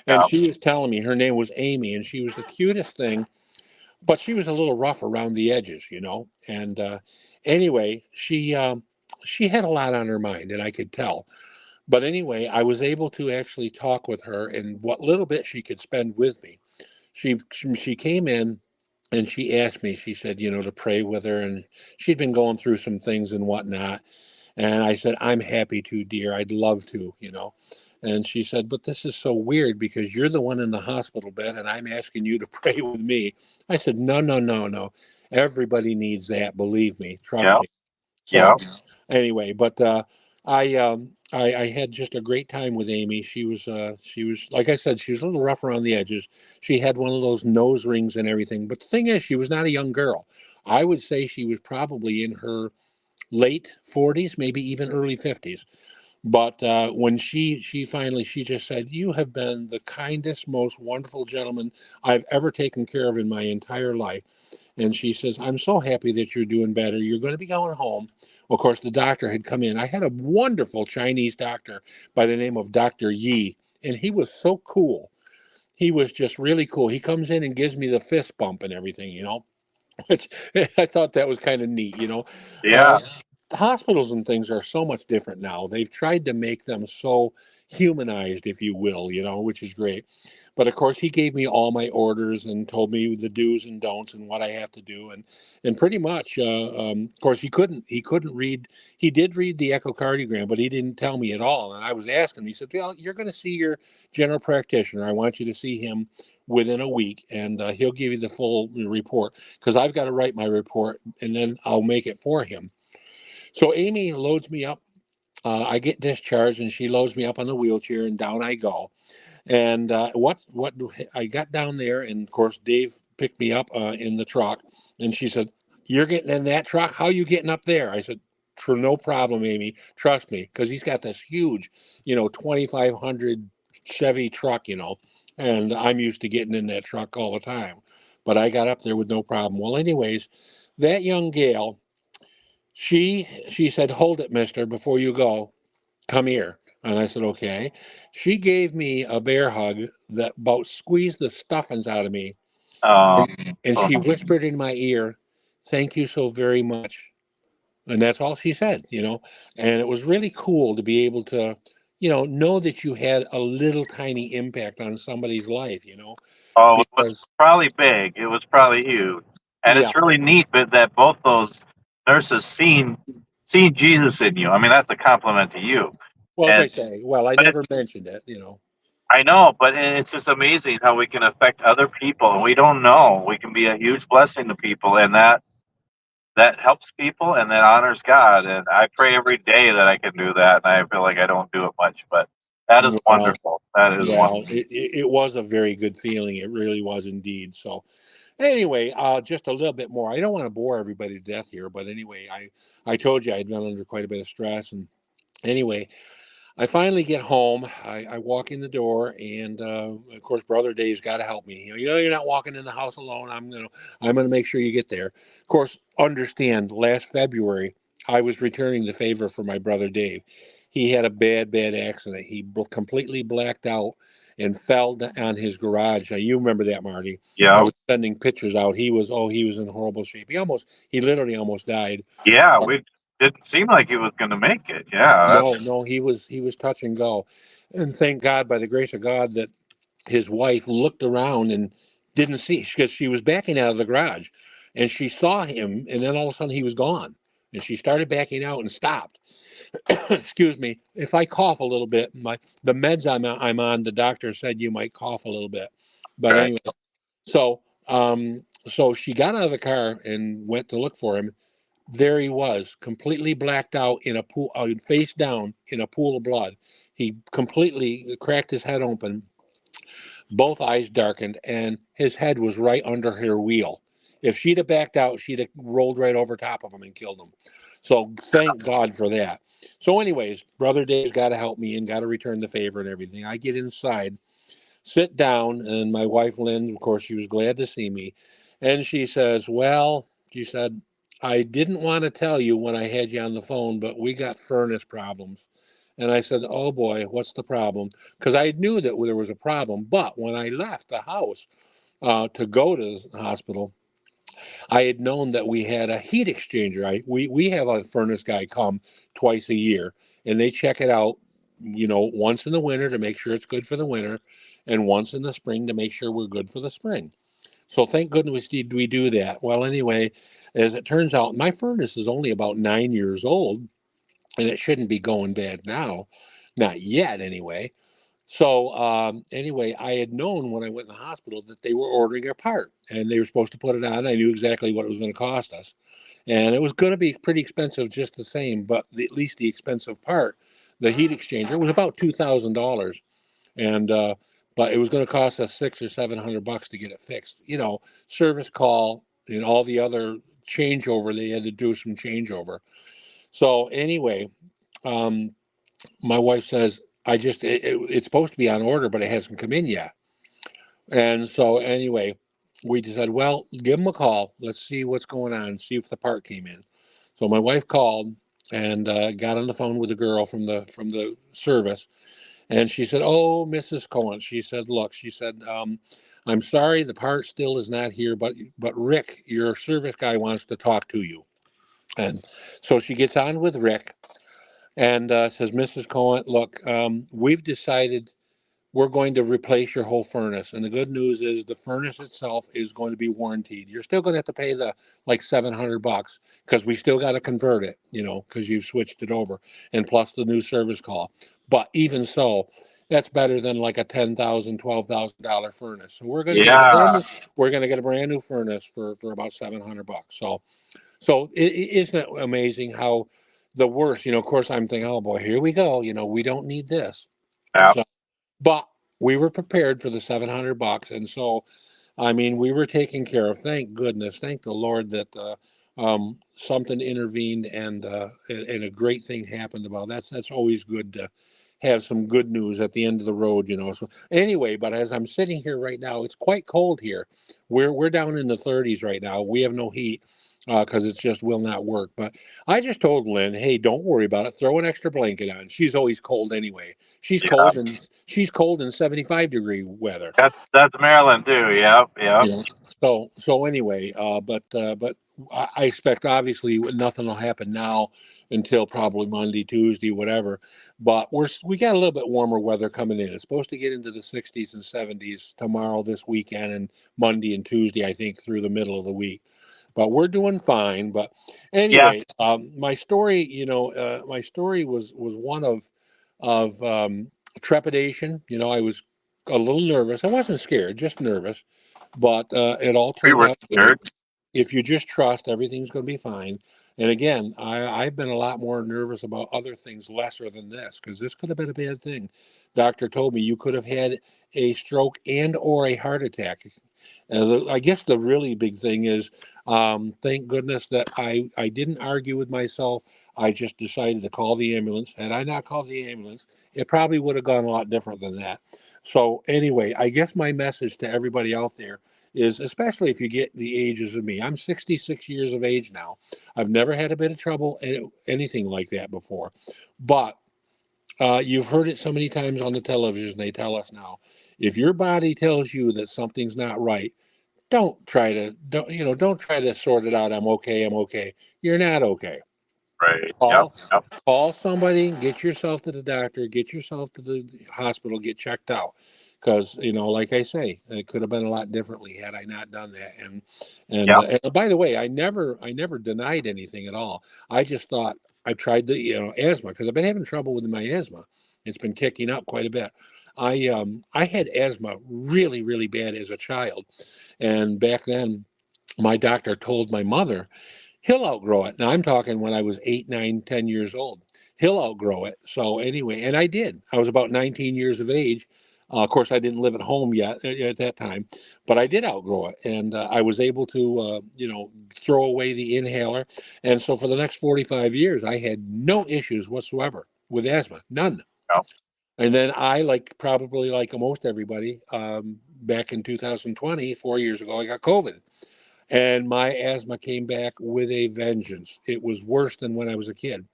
And Yeah. she was telling me her name was Amy, and she was the cutest thing, but she was a little rough around the edges. And anyway, she had a lot on her mind, and I could tell. But anyway, I was able to actually talk with her, and what little bit she could spend with me. She came in and she asked me, she said, to pray with her. And she'd been going through some things and whatnot. And I said, I'm happy to, dear. I'd love to. And she said, but this is so weird because you're the one in the hospital bed and I'm asking you to pray with me. I said, no, no, no, no. Everybody needs that. Believe me. Trust Yeah. me. Yeah. So anyway, but I had just a great time with Amy. She was like I said, she was a little rough around the edges. She had one of those nose rings and everything. But the thing is, she was not a young girl. I would say she was probably in her late 40s, maybe even early 50s. But when she just said, "You have been the kindest, most wonderful gentleman I've ever taken care of in my entire life." And she says, "I'm so happy that you're doing better. You're going to be going home." Of course, the doctor had come in. I had a wonderful Chinese doctor by the name of Dr. Yi, and he was so cool. He was just really cool. He comes in and gives me the fist bump and everything. Which I thought that was kind of neat. Yeah. Hospitals and things are so much different now. They've tried to make them so humanized, if you will, which is great. But of course, he gave me all my orders and told me the do's and don'ts and what I have to do, and pretty much, of course, he couldn't read. He did read the echocardiogram, but he didn't tell me at all. And I was asking him. He said, "Well, you're going to see your general practitioner. I want you to see him within a week, and he'll give you the full report because I've got to write my report, and then I'll make it for him." So Amy loads me up. I get discharged, and she loads me up on the wheelchair, and down I go. And what I got down there, and of course Dave picked me up in the truck, and she said, "You're getting in that truck? How you getting up there?" I said, "For no problem, Amy. Trust me, because he's got this huge, 2,500 Chevy truck, and I'm used to getting in that truck all the time. But I got up there with no problem. Well, anyways, that young gal, she said, "Hold it, mister, before you go. Come here." And I said, "Okay." She gave me a bear hug that about squeezed the stuffings out of me. Oh, And oh, she whispered in my ear, "Thank you so very much." And that's all she said. And it was really cool to be able to, know that you had a little tiny impact on somebody's life, oh, it was because, probably big. It was probably huge, and yeah. it's really neat that both those nurses seen Jesus in you. I mean, that's a compliment to you. Well, as I And say, well, I but never mentioned it. I know, but it's just amazing how we can affect other people, and we don't know. We can be a huge blessing to people, and that helps people, and that honors God. And I pray every day that I can do that, and I feel like I don't do it much, but that is Well, wonderful. That is well, wonderful. it was a very good feeling. It really was indeed. So, anyway, just a little bit more. I don't want to bore everybody to death here, but anyway, I told you I'd been under quite a bit of stress, and anyway, I finally get home. I walk in the door, and of course, Brother Dave's got to help me. You're not walking in the house alone. I'm gonna make sure you get there. Of course, understand. Last February, I was returning the favor for my brother Dave. He had a bad, bad accident. He completely blacked out and fell on his garage. Now you remember that, Marty? I Yeah, was sending pictures out. He was in horrible shape. He literally almost died. yeah. We didn't seem like he was going to make it. Yeah, No, no, he was touch and go, and thank God, by the grace of God, that his wife looked around and didn't see because she was backing out of the garage, and she saw him, and then all of a sudden he was gone, and she started backing out and stopped. Excuse me, if I cough a little bit, the meds I'm on, the doctor said you might cough a little bit, but okay, anyway, so so she got out of the car and went to look for him. There he was, completely blacked out in a pool, face down in a pool of blood. He completely cracked his head open, both eyes darkened, and his head was right under her wheel. If she'd have backed out, she'd have rolled right over top of him and killed him. So thank God for that. So, anyways, Brother Dave's got to help me and got to return the favor and everything. I get inside, sit down, and my wife Lynn, of course, she was glad to see me, and she says, "Well," she said, "I didn't want to tell you when I had you on the phone, but we got furnace problems." And I said, "Oh boy, what's the problem?" Because I knew that there was a problem, but when I left the house to go to the hospital, I had known that we had a heat exchanger. We have a furnace guy come twice a year, and they check it out, once in the winter to make sure it's good for the winter, and once in the spring to make sure we're good for the spring. So thank goodness did we do that. Well, anyway, as it turns out, my furnace is only about 9 years old, and it shouldn't be going bad now, not yet anyway. So anyway, I had known when I went in the hospital that they were ordering a part, and they were supposed to put it on. I knew exactly what it was going to cost us, and it was going to be pretty expensive just the same. But at least the expensive part, the heat exchanger, was about $2,000, and but it was going to cost us $600 or $700 to get it fixed. Service call and all the other changeover. They had to do some changeover. So anyway, um, my wife says, it's supposed to be on order, but it hasn't come in yet. And so anyway, we decided, well, give them a call. Let's see what's going on. See if the part came in. So my wife called and got on the phone with the girl from the service, and she said, "Oh, Mrs. Cohen," she said, "look," she said, "I'm sorry, the part still is not here, but Rick, your service guy, wants to talk to you." And so she gets on with Rick and says, "Mrs. Cohen, look, we've decided we're going to replace your whole furnace. And the good news is the furnace itself is going to be warranted. You're still going to have to pay the like $700 because we still got to convert it, because you've switched it over, and plus the new service call. But even so, that's better than like a $10,000, $12,000 furnace. So we're going to get a brand yeah, new, we're going to get a brand new furnace for about $700. So isn't it amazing how the worst, of course I'm thinking, oh boy, here we go. We don't need this. yeah, So, but we were prepared for the $700, and so I mean we were taken care of. Thank goodness, thank the Lord that something intervened and a great thing happened about. That's always good to have some good news at the end of the road, you know. So anyway, but as I'm sitting here right now, it's quite cold here. We're down in the 30s right now. We have no heat because it just will not work. But I just told Lynn, hey, don't worry about it. Throw an extra blanket on. She's always cold anyway. Yeah. She's cold in 75-degree weather. That's Maryland too. Yep. You Yep. know, so anyway, but I expect obviously nothing will happen now until probably Monday, Tuesday, whatever. But we got a little bit warmer weather coming in. It's supposed to get into the 60s and 70s tomorrow, this weekend, and Monday and Tuesday, I think, through the middle of the week. But we're doing fine. But Yeah. anyway, my story, my story was one of trepidation. You know, I was a little nervous. I wasn't scared, just nervous, but it all We turned were out great. scared. If you just trust, everything's going to be fine. And again, I've been a lot more nervous about other things lesser than this because this could have been a bad thing. Doctor told me you could have had a stroke and or a heart attack. I guess the really big thing is, thank goodness that I didn't argue with myself. I just decided to call the ambulance. Had I not called the ambulance, it probably would have gone a lot different than that. So anyway, I guess my message to everybody out there is, especially if you get the ages of me, I'm 66 years of age now. I've never had a bit of trouble, anything like that before. But you've heard it so many times on the television, they tell us now, if your body tells you that something's not right, don't try to sort it out. I'm okay. I'm okay. You're not okay. Right. Yep. Call Yep. call somebody, get yourself to the doctor, get yourself to the hospital, get checked out. Because like I say, it could have been a lot differently had I not done that. And, Yep. and by the way, I never denied anything at all. I just thought I tried the asthma because I've been having trouble with my asthma. It's been kicking up quite a bit. I had asthma really really bad as a child, and back then my doctor told my mother he'll outgrow it. Now I'm talking when I was 8, 9, 10 years old. He'll outgrow it. So anyway, and I did. I was about 19 years of age. Of course, I didn't live at home yet at that time, but I did outgrow it, and I was able to, throw away the inhaler. And so for the next 45 years, I had no issues whatsoever with asthma, none. Yep. And then probably like most everybody, back in 2020, 4 years ago, I got COVID. And my asthma came back with a vengeance. It was worse than when I was a kid.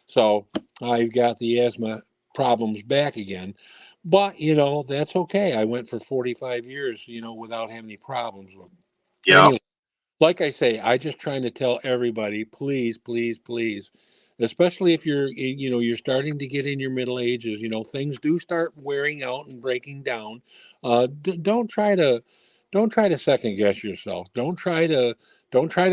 So I've got the asthma problems back again. But, that's okay. I went for 45 years, without having any problems. Yep. Anyway, like I say, I just trying to tell everybody, please, please, please, especially if you're starting to get in your middle ages, things do start wearing out and breaking down. Don't try to second guess yourself. Don't try to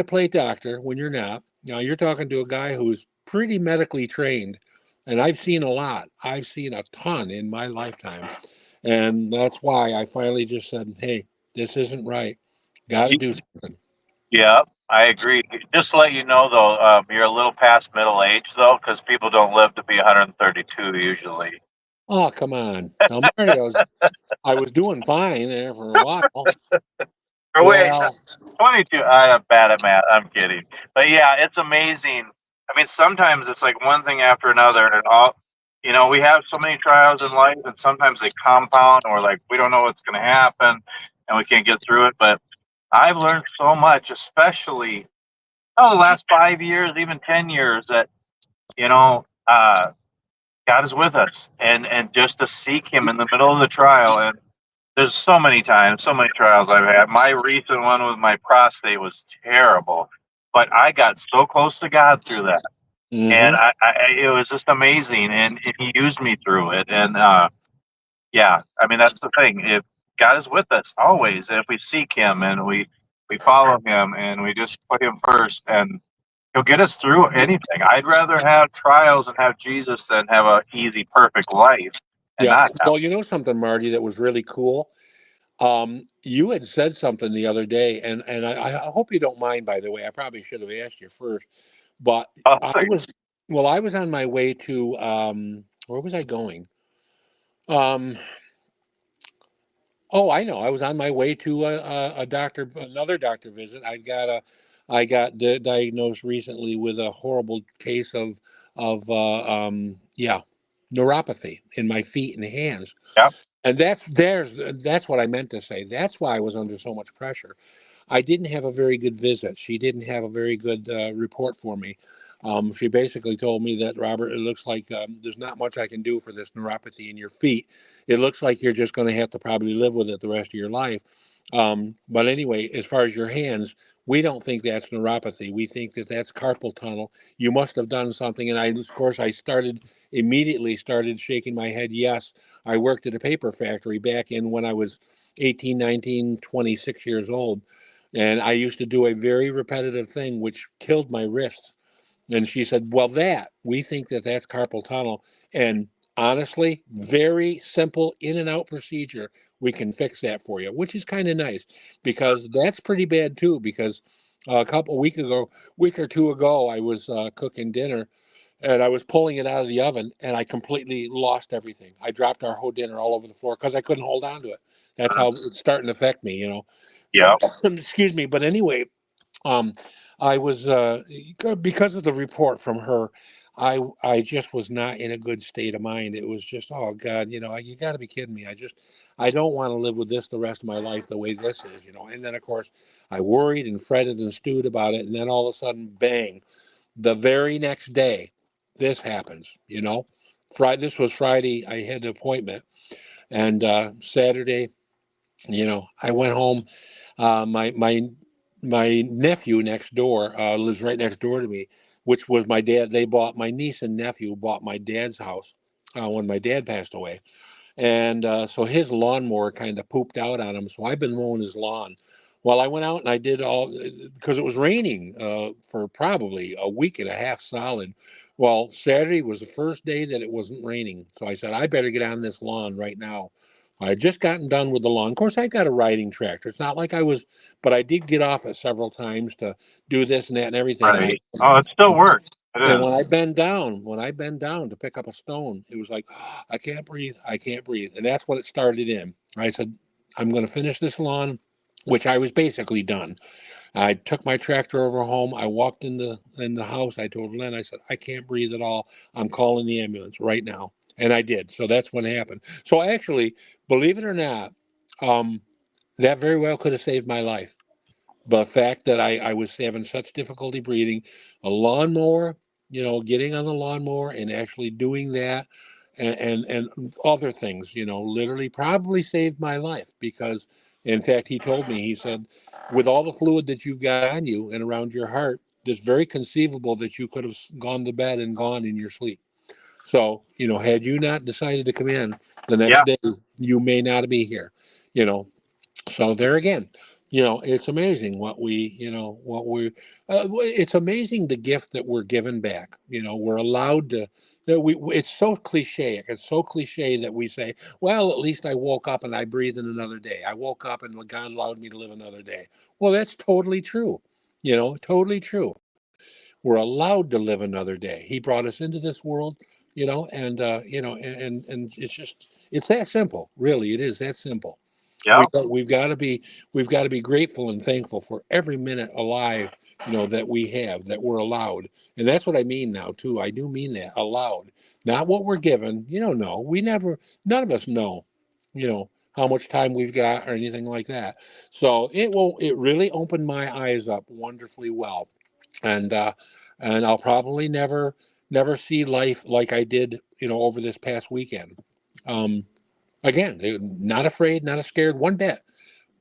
play doctor when you're not. Now you're talking to a guy who's pretty medically trained, and I've seen a lot. I've seen a ton in my lifetime, and that's why I finally just said, "Hey, this isn't right. Got to Y- do something." Yeah, I agree. Just to let you know, though, you're a little past middle age, though, because people don't live to be 132 usually. Oh, come on. Now, Marty, I was doing fine there for a while. Or wait, Well, 22. I'm bad at math. I'm kidding. But yeah, it's amazing. I mean, sometimes it's like one thing after another, and we have so many trials in life, and sometimes they compound, and we're like, we don't know what's going to happen, and we can't get through it. But I've learned so much, especially the last 5 years, even 10 years, that you know, uh, God is with us, and just to seek Him in the middle of the trial. And there's so many times, so many trials I've had. My recent one with my prostate was terrible, but I got so close to God through that, and hmm it was just amazing, and He used me through it. And yeah, I mean that's the thing. If God is with us always, and if we seek Him and we follow Him and we just put Him first, and He'll get us through anything. I'd rather have trials and have Jesus than have a easy, perfect life and yeah. not have. Well, you know something, Marty, that was really cool. You had said something the other day, and I hope you don't mind. By the way, I probably should have asked you first, but Oh, I it's like, was I was on my way to where was I going? Um, oh, I know. I was on my way to another doctor visit. I got diagnosed recently with a horrible case of yeah. neuropathy in my feet and hands. Yep. And that's what I meant to say. That's why I was under so much pressure. I didn't have a very good visit. She didn't have a very good report for me. She basically told me that, Robert, it looks like there's not much I can do for this neuropathy in your feet. It looks like you're just going to have to probably live with it the rest of your life. But anyway, as far as your hands, we don't think that's neuropathy. We think that that's carpal tunnel. You must have done something. And of course, I immediately started shaking my head. Yes, I worked at a paper factory back in when I was 18, 19, 26 years old. And I used to do a very repetitive thing, which killed my wrists. And she said, well, we think that that's carpal tunnel. And honestly, very simple in and out procedure. We can fix that for you, which is kind of nice because that's pretty bad too. Because a couple week or two ago, I was cooking dinner and I was pulling it out of the oven and I completely lost everything. I dropped our whole dinner all over the floor because I couldn't hold on to it. That's how it's starting to affect me, you know. Yep. Excuse me. But anyway, um, I was because of the report from her, I just was not in a good state of mind. It was just, oh God, you know, you got to be kidding me. I don't want to live with this the rest of my life the way this is, you know. And then of course, I worried and fretted and stewed about it, and then all of a sudden, bang! The very next day, this happens. You know, Friday. This was Friday. I had the appointment, and Saturday, you know, I went home. My nephew next door lives right next door to me, which was my dad. They bought my niece and nephew bought my dad's house when my dad passed away, and so his lawnmower kind of pooped out on him. So I've been mowing his lawn. Well, I went out and I did all because it was raining for probably a week and a half solid. Well, Saturday was the first day that it wasn't raining. So I said, I better get on this lawn right now. I had just gotten done with the lawn. Of course, I got a riding tractor. It's not like I was, but I did get off it several times to do this and that and everything. Right. Oh, it still works. It And is. when I bend down to pick up a stone, it was like, I can't breathe. I can't breathe. And that's what it started in. I said, I'm going to finish this lawn, which I was basically done. I took my tractor over home. I walked in the house. I told Len, I said, I can't breathe at all. I'm calling the ambulance right now. And I did. So that's what happened. So actually, believe it or not, um, that very well could have saved my life. The fact that I was having such difficulty breathing, a lawnmower, you know, getting on the lawnmower and actually doing that and other things, you know, literally probably saved my life because, in fact, he told me, he said, with all the fluid that you've got on you and around your heart, it's very conceivable that you could have gone to bed and gone in your sleep. So, you know, had you not decided to come in the Yeah. next day, you may not be here, you know, so there again, you know, it's amazing what we, you know, it's amazing the gift that we're given back. You know, we're allowed to, that it's so cliche. It's so cliche that we say, well, at least I woke up and I breathed in another day. I woke up and God allowed me to live another day. Well, that's totally true. You know, totally true. We're allowed to live another day. He brought us into this world, you know, and it's that simple. Really, it is that simple. Yeah. We've got to be grateful and thankful for every minute alive, you know, that we have, that we're allowed. And that's what I mean now too. I do mean that, allowed, not what we're given. You know, no, we never, none of us know, you know, how much time we've got or anything like that. So it really opened my eyes up wonderfully well. And I'll probably never see life like I did, you know, over this past weekend. Um, Again, not afraid, not scared one bit,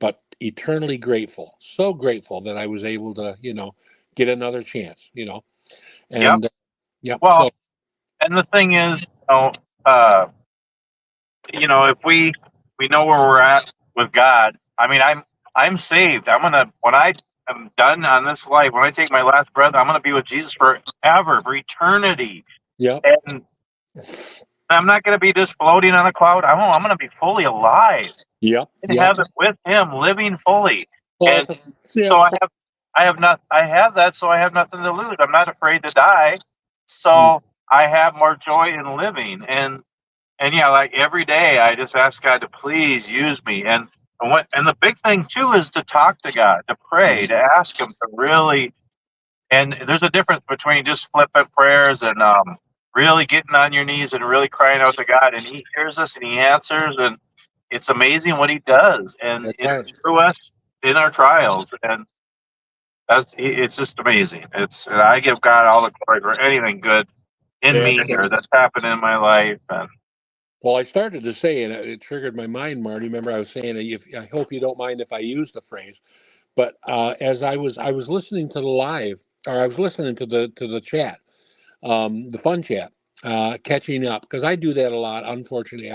but eternally grateful. So grateful that I was able to, you know, get another chance, you know. Yep. And yep. Well, So and the thing is, uh, if we know where we're at with God. I mean, I'm saved. I'm gonna when I am done on this life, when I take my last breath, I'm gonna be with Jesus forever, for eternity, yep, and I'm not gonna be just floating on a cloud. I'm gonna be fully alive yep, in yep. heaven with Him, living fully. Well, And so yep. I have that, so I have nothing to lose. I'm not afraid to die, Mm, so I have more joy in living. And yeah, like every day, I just ask God to please use me. And the big thing too is to talk to God, to pray, mm, to ask Him to really. And there's a difference between just flippant prayers and really getting on your knees and really crying out to God, and He hears us and He answers, and it's amazing what He does, and That's it's right. through us in our trials, and it's just amazing. It's and I give God all the glory for anything good in me or And that's happened in my life, and well, I started to say, and it triggered my mind, Marty. Remember, I was saying, I hope you don't mind if I use the phrase. But as I was listening to the live, or I was listening to the chat, the fun chat, catching up because I do that a lot. Unfortunately,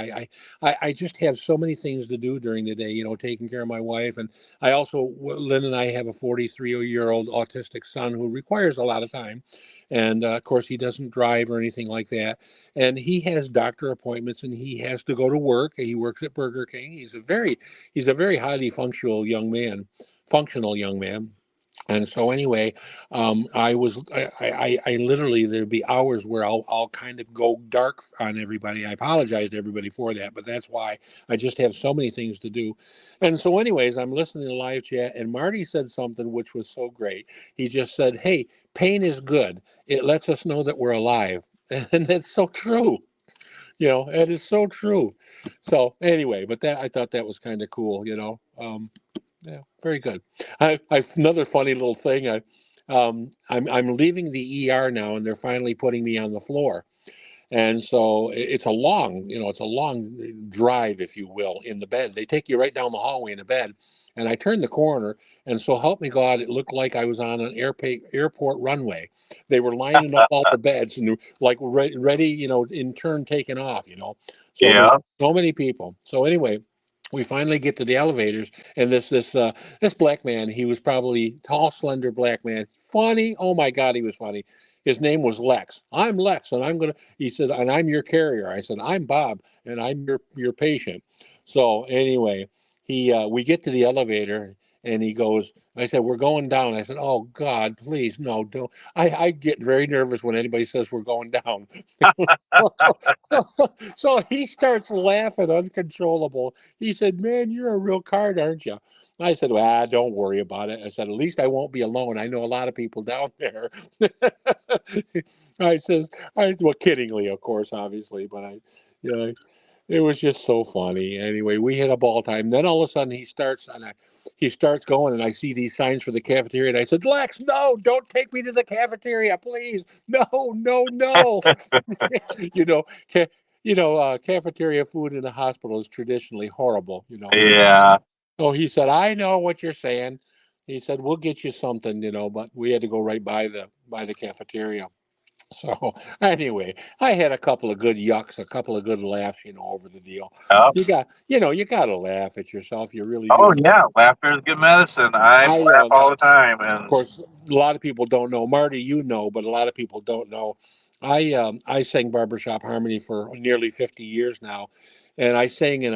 I just have so many things to do during the day. Taking care of my wife, and I also Lynn and I have a 43-year-old autistic son who requires a lot of time, and of course he doesn't drive or anything like that, and he has doctor appointments and he has to go to work. He works at Burger King. He's a very highly functional young man. And so anyway, I literally, there'd be hours where I'll kind of go dark on everybody. I apologize to everybody for that, but that's why I just have so many things to do. And so anyways, I'm listening to live chat and Marty said something which was so great. He just said, "Hey, pain is good. It lets us know that we're alive." And that's so true. It is so true. So anyway, but that I thought that was kind of cool. Yeah, very good. Another funny little thing. I'm leaving the ER now, and they're finally putting me on the floor. And so it's a long drive, if you will, in the bed. They take you right down the hallway in a bed. And I turned the corner, and so help me God, it looked like I was on an airport runway. They were lining up all the beds and like ready, in turn taking off. So there's yeah, so many people. So anyway, we finally get to the elevators, and this black man, he was probably tall, slender black man, funny. Oh my God, he was funny. His name was Lex. I'm Lex, and he said, and I'm your carrier. I said, I'm Bob, and I'm your patient. So anyway, we get to the elevator, and he goes. I said, we're going down. I said, oh God, please no, don't. I get very nervous when anybody says we're going down. So he starts laughing uncontrollable. He said, "Man, you're a real card, aren't you?" I said, "Well, don't worry about it." I said, "At least I won't be alone. I know a lot of people down there." I says, well, kiddingly, of course, obviously, but you know, it was just so funny. Anyway, we hit a ball time. Then all of a sudden he starts going, and I see these signs for the cafeteria, and I said, "Lex, no, don't take me to the cafeteria, please. No, no, no." you know, ca- cafeteria food in a hospital is traditionally horrible. yeah. Oh, he said, "I know what you're saying." He said, "We'll get you something, but we had to go right by the cafeteria." So anyway, I had a couple of good yucks, a couple of good laughs, over the deal. Yep. You gotta laugh at yourself. You really Oh do. yeah, laughter is good medicine. I I, laugh all the time, of and course, a lot of people don't know. Marty, but a lot of people don't know. I sang barbershop harmony for nearly 50 years now, and I sang in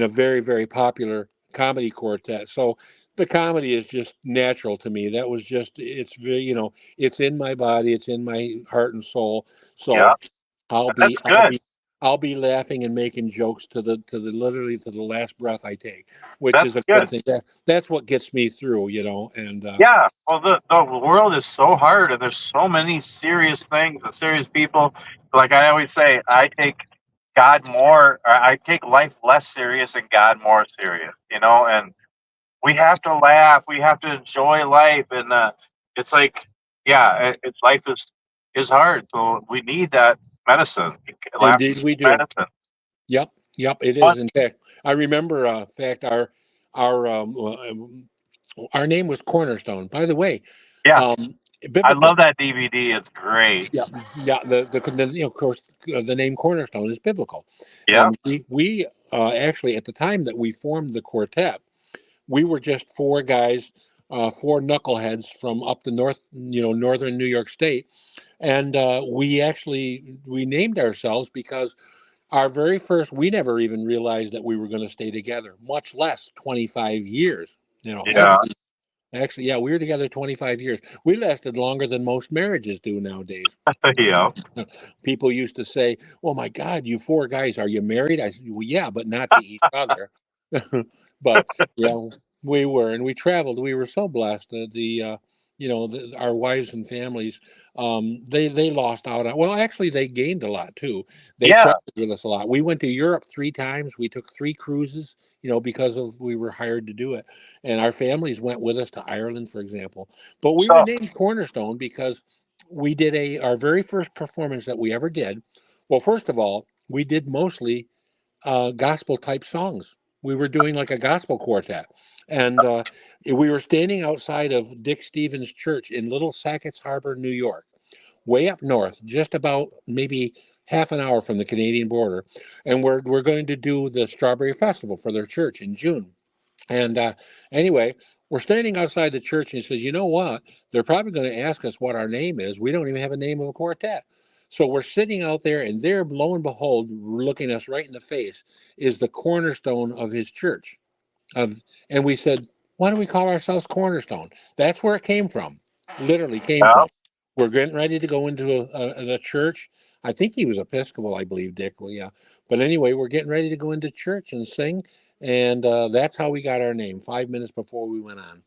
a very very popular comedy quartet. So the comedy is just natural to me. That was just it's very it's in my body, it's in my heart and soul. yeah, So I'll that's be I'll good. be I'll be laughing and making jokes to the literally to the last breath I take, which That's is a good good. thing. That's what gets me through. And Yeah. Well, the world is so hard, and there's so many serious things and serious people. Like I always say, I take God more. Or I take life less serious and God more serious. And we have to laugh. We have to enjoy life, and it's like, yeah, it's life is hard. So we need that medicine. Laughter indeed, we is do. medicine. Yep, yep, it But is. In fact, I remember. In fact, our name was Cornerstone. By the way, yeah, um, I biblical. love that DVD. It's great. Yeah, yeah. Of course, the name Cornerstone is biblical, Yeah, and we actually at the time that we formed the quartet, we were just four guys, four knuckleheads from up the northern New York State, and we named ourselves because our very first, we never even realized that we were going to stay together, much less 25 years. yeah, Actually, yeah, we were together 25 years. We lasted longer than most marriages do nowadays. yeah. People used to say, "Oh my God, you four guys, are you married?" I said, "Well, yeah, but not to each other." But yeah, we were, and we traveled. We were so blessed. our wives and families, they lost out on. Well, actually, they gained a lot too. They Yeah. traveled with us a lot. We went to Europe 3 times. We took 3 cruises, because of we were hired to do it, and our families went with us to Ireland, for example. But we were So, named Cornerstone because we did our very first performance that we ever did. Well, first of all, we did mostly gospel type songs. We were doing like a gospel quartet. And we were standing outside of Dick Stevens Church in Little Sackett's Harbor, New York, way up north, just about maybe half an hour from the Canadian border. And we're going to do the Strawberry Festival for their church in June. And anyway, we're standing outside the church, and he says, "You know what? They're probably going to ask us what our name is. We don't even have a name of a quartet." So we're sitting out there, and there, lo and behold, looking us right in the face, is the cornerstone of his church. Of, and we said, "Why do we call ourselves Cornerstone?" That's where it came from. Literally came yeah, from. We're getting ready to go into a church. I think he was Episcopal, I believe, Dick. Well, yeah. But anyway, we're getting ready to go into church and sing, and that's how we got our name. 5 minutes before we went on.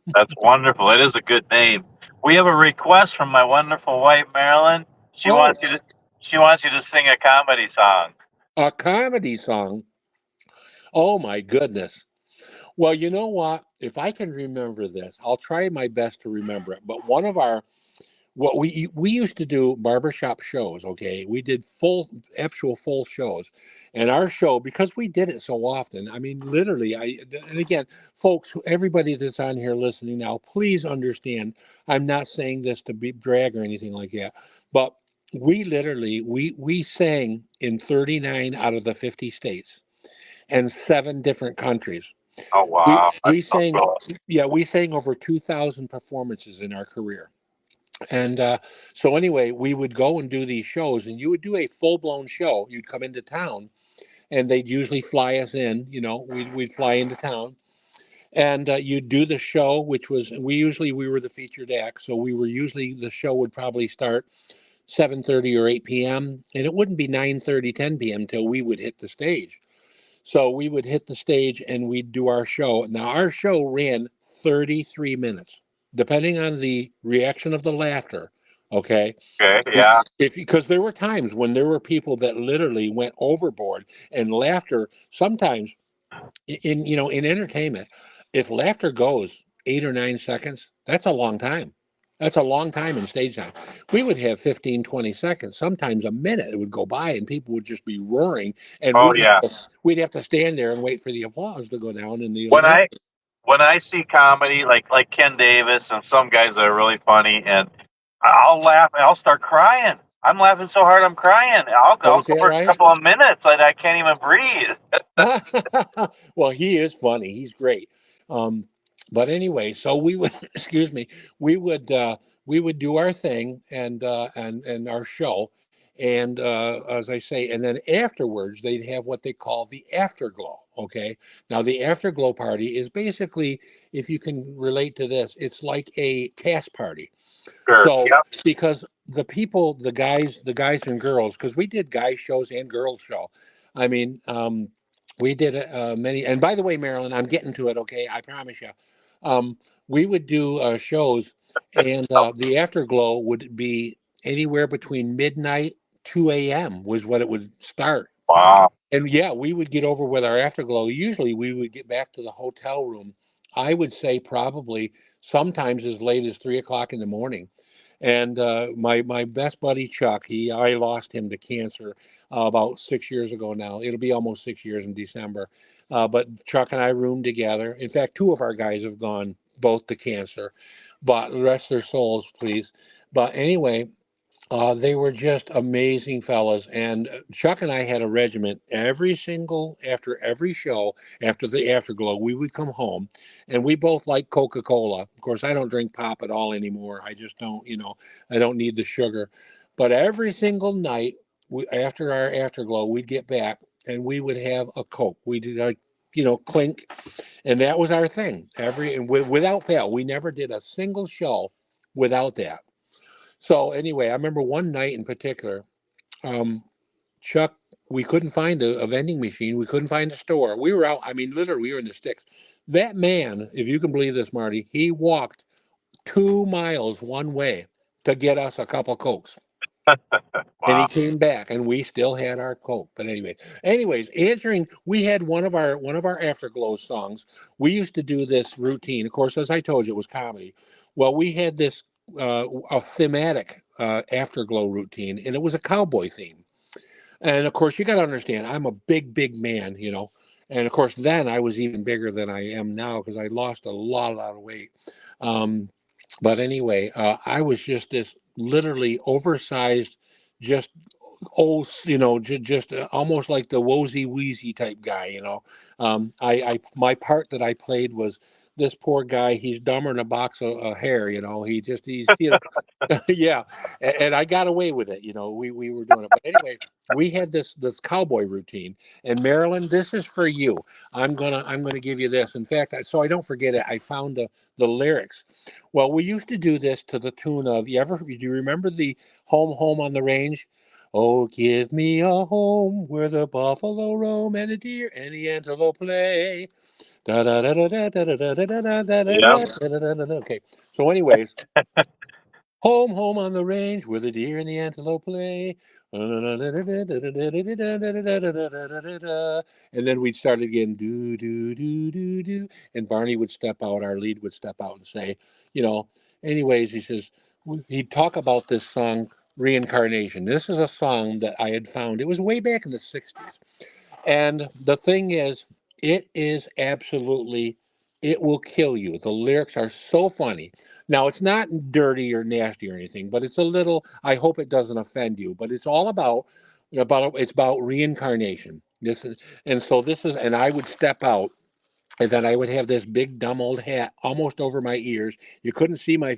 that's wonderful. It is a good name. We have a request from my wonderful wife, Marilyn. She Oh, wants you to she wants you to sing a comedy song. a comedy song. Oh my goodness. Well, you know what? If I can remember this, I'll try my best to remember it. But one of our what we used to do barbershop shows, okay? We did actual full shows. And our show, because we did it so often, I mean, literally, and again, folks, everybody that's on here listening now, please understand, I'm not saying this to be drag or anything like that, but we literally we sang in 39 out of the 50 states and 7 different countries. Oh We wow, we that's so sang, cool. yeah, we sang over 2,000 performances in our career. And so anyway, we would go and do these shows, and you would do a full blown show. You'd come into town, and they'd usually fly us in. We'd fly into town, and you'd do the show, which was we were the featured act, so we were usually the show would probably start 7:30 or 8 p.m., and it wouldn't be 9:30, 10 p.m. till we would hit the stage. So we would hit the stage and we'd do our show. Now our show ran 33 minutes, depending on the reaction of the laughter. Okay. Okay, yeah. If because there were times when there were people that literally went overboard and laughter sometimes in entertainment, if laughter goes 8 or 9 seconds, that's a long time. That's a long time in stage time. We would have 15, 20 seconds, sometimes a minute it would go by and people would just be roaring and Oh yeah. we'd have to stand there and wait for the applause to go down and the When I laughter. when I see comedy like Ken Davis and some guys that are really funny, and I'll laugh and I'll start crying. I'm laughing so hard I'm crying. Oh, I'll is go that for a right? couple of minutes and I can't even breathe. Well, he is funny. He's great. Um, but anyway, so we would, excuse me, we would we would do our thing and our show, and as I say, and then afterwards they'd have what they call the afterglow. Okay, now the afterglow party is basically, if you can relate to this, it's like a cast party. Sure. So Yep. because the people, the guys and girls, because we did guys shows and girls show. I mean, we did many. And by the way, Marilyn, I'm getting to it. Okay, I promise you. We would do shows, and the afterglow would be anywhere between midnight 2 a.m. was what it would start. Wow. And yeah, we would get over with our afterglow. Usually, we would get back to the hotel room. I would say probably sometimes as late as 3 o'clock in the morning. And my best buddy Chuck, I lost him to cancer about 6 years ago now. It'll be almost 6 years in December. But Chuck and I roomed together. In fact, two of our guys have gone both to cancer, but rest their souls, please. But anyway, they were just amazing fellas. And Chuck and I had a regiment after every show, after the afterglow, we would come home and we both like Coca Cola. Of course, I don't drink pop at all anymore. I just don't, I don't need the sugar. But every single night, after our afterglow, we'd get back and we would have a Coke. We'd like, clink. And that was our thing. Without fail, we never did a single show without that. So anyway, I remember one night in particular, um, Chuck, we couldn't find a vending machine. We couldn't find a store. We were out. I mean, literally, we were in the sticks. That man, if you can believe this, Marty, he walked 2 miles one way to get us a couple Cokes. And he Wow. came back, and we still had our Coke. But anyways, answering, we had one of our Afterglow songs. We used to do this routine. Of course, as I told you, it was comedy. Well, we had this a thematic Afterglow routine, and it was a cowboy theme. And of course, you got to understand, I'm a big, big man, And of course, then I was even bigger than I am now because I lost a lot of weight. Um, but anyway, I was just this literally oversized, just just almost like the Wozy Wheezy type guy. My part that I played was this poor guy. He's dumber than a box of hair. He's yeah, and I got away with it. We were doing it, but anyway, we had this cowboy routine. And Marilyn, this is for you. I'm gonna give you this. In fact, so I don't forget it, I found the lyrics. Well, we used to do this to the tune of, do you remember the Home on the Range? Oh, give me a home where the buffalo roam and the deer and the antelope play. Da da da da da da da da da da da da Yep. da da da. Okay. So, anyways, home on the range where the deer and the antelope play. And then we'd start again, do, do, do, do, do. And Barney would step out, our lead would step out and say, you know, anyways, he says, he'd talk about this song, Reincarnation. This is a song that I had found. It was way back in the 60s. And the thing is, it is absolutely, it will kill you. The lyrics are so funny. Now, it's not dirty or nasty or anything, but it's a little, I hope it doesn't offend you, but it's all it's about reincarnation. And I would step out, and then I would have this big dumb old hat almost over my ears. You couldn't see my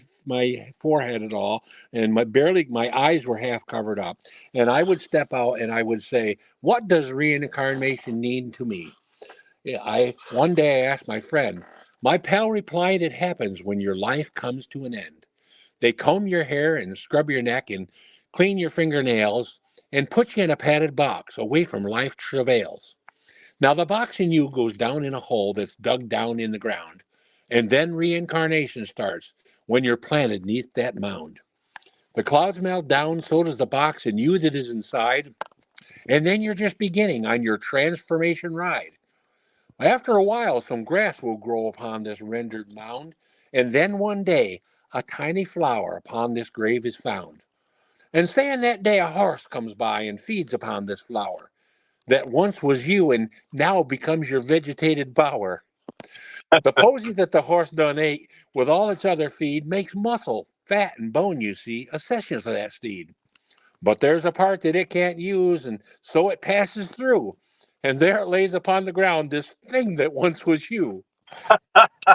forehead at all, and my eyes were half covered up. And I would step out and I would say, "What does reincarnation mean to me?" Yeah, I one day I asked my friend. My pal replied, "It happens when your life comes to an end. They comb your hair and scrub your neck and clean your fingernails and put you in a padded box away from life travails. Now the box in you goes down in a hole that's dug down in the ground, and then reincarnation starts when you're planted neath that mound. The clouds melt down, so does the box and you that is inside, and then you're just beginning on your transformation ride. After a while, some grass will grow upon this rendered mound, and then one day a tiny flower upon this grave is found. And say in that day a horse comes by and feeds upon this flower that once was you and now becomes your vegetated bower. The posy that the horse done ate with all its other feed makes muscle, fat, and bone, you see, accessions of that steed. But there's a part that it can't use, and so it passes through. And there it lays upon the ground, this thing that once was you.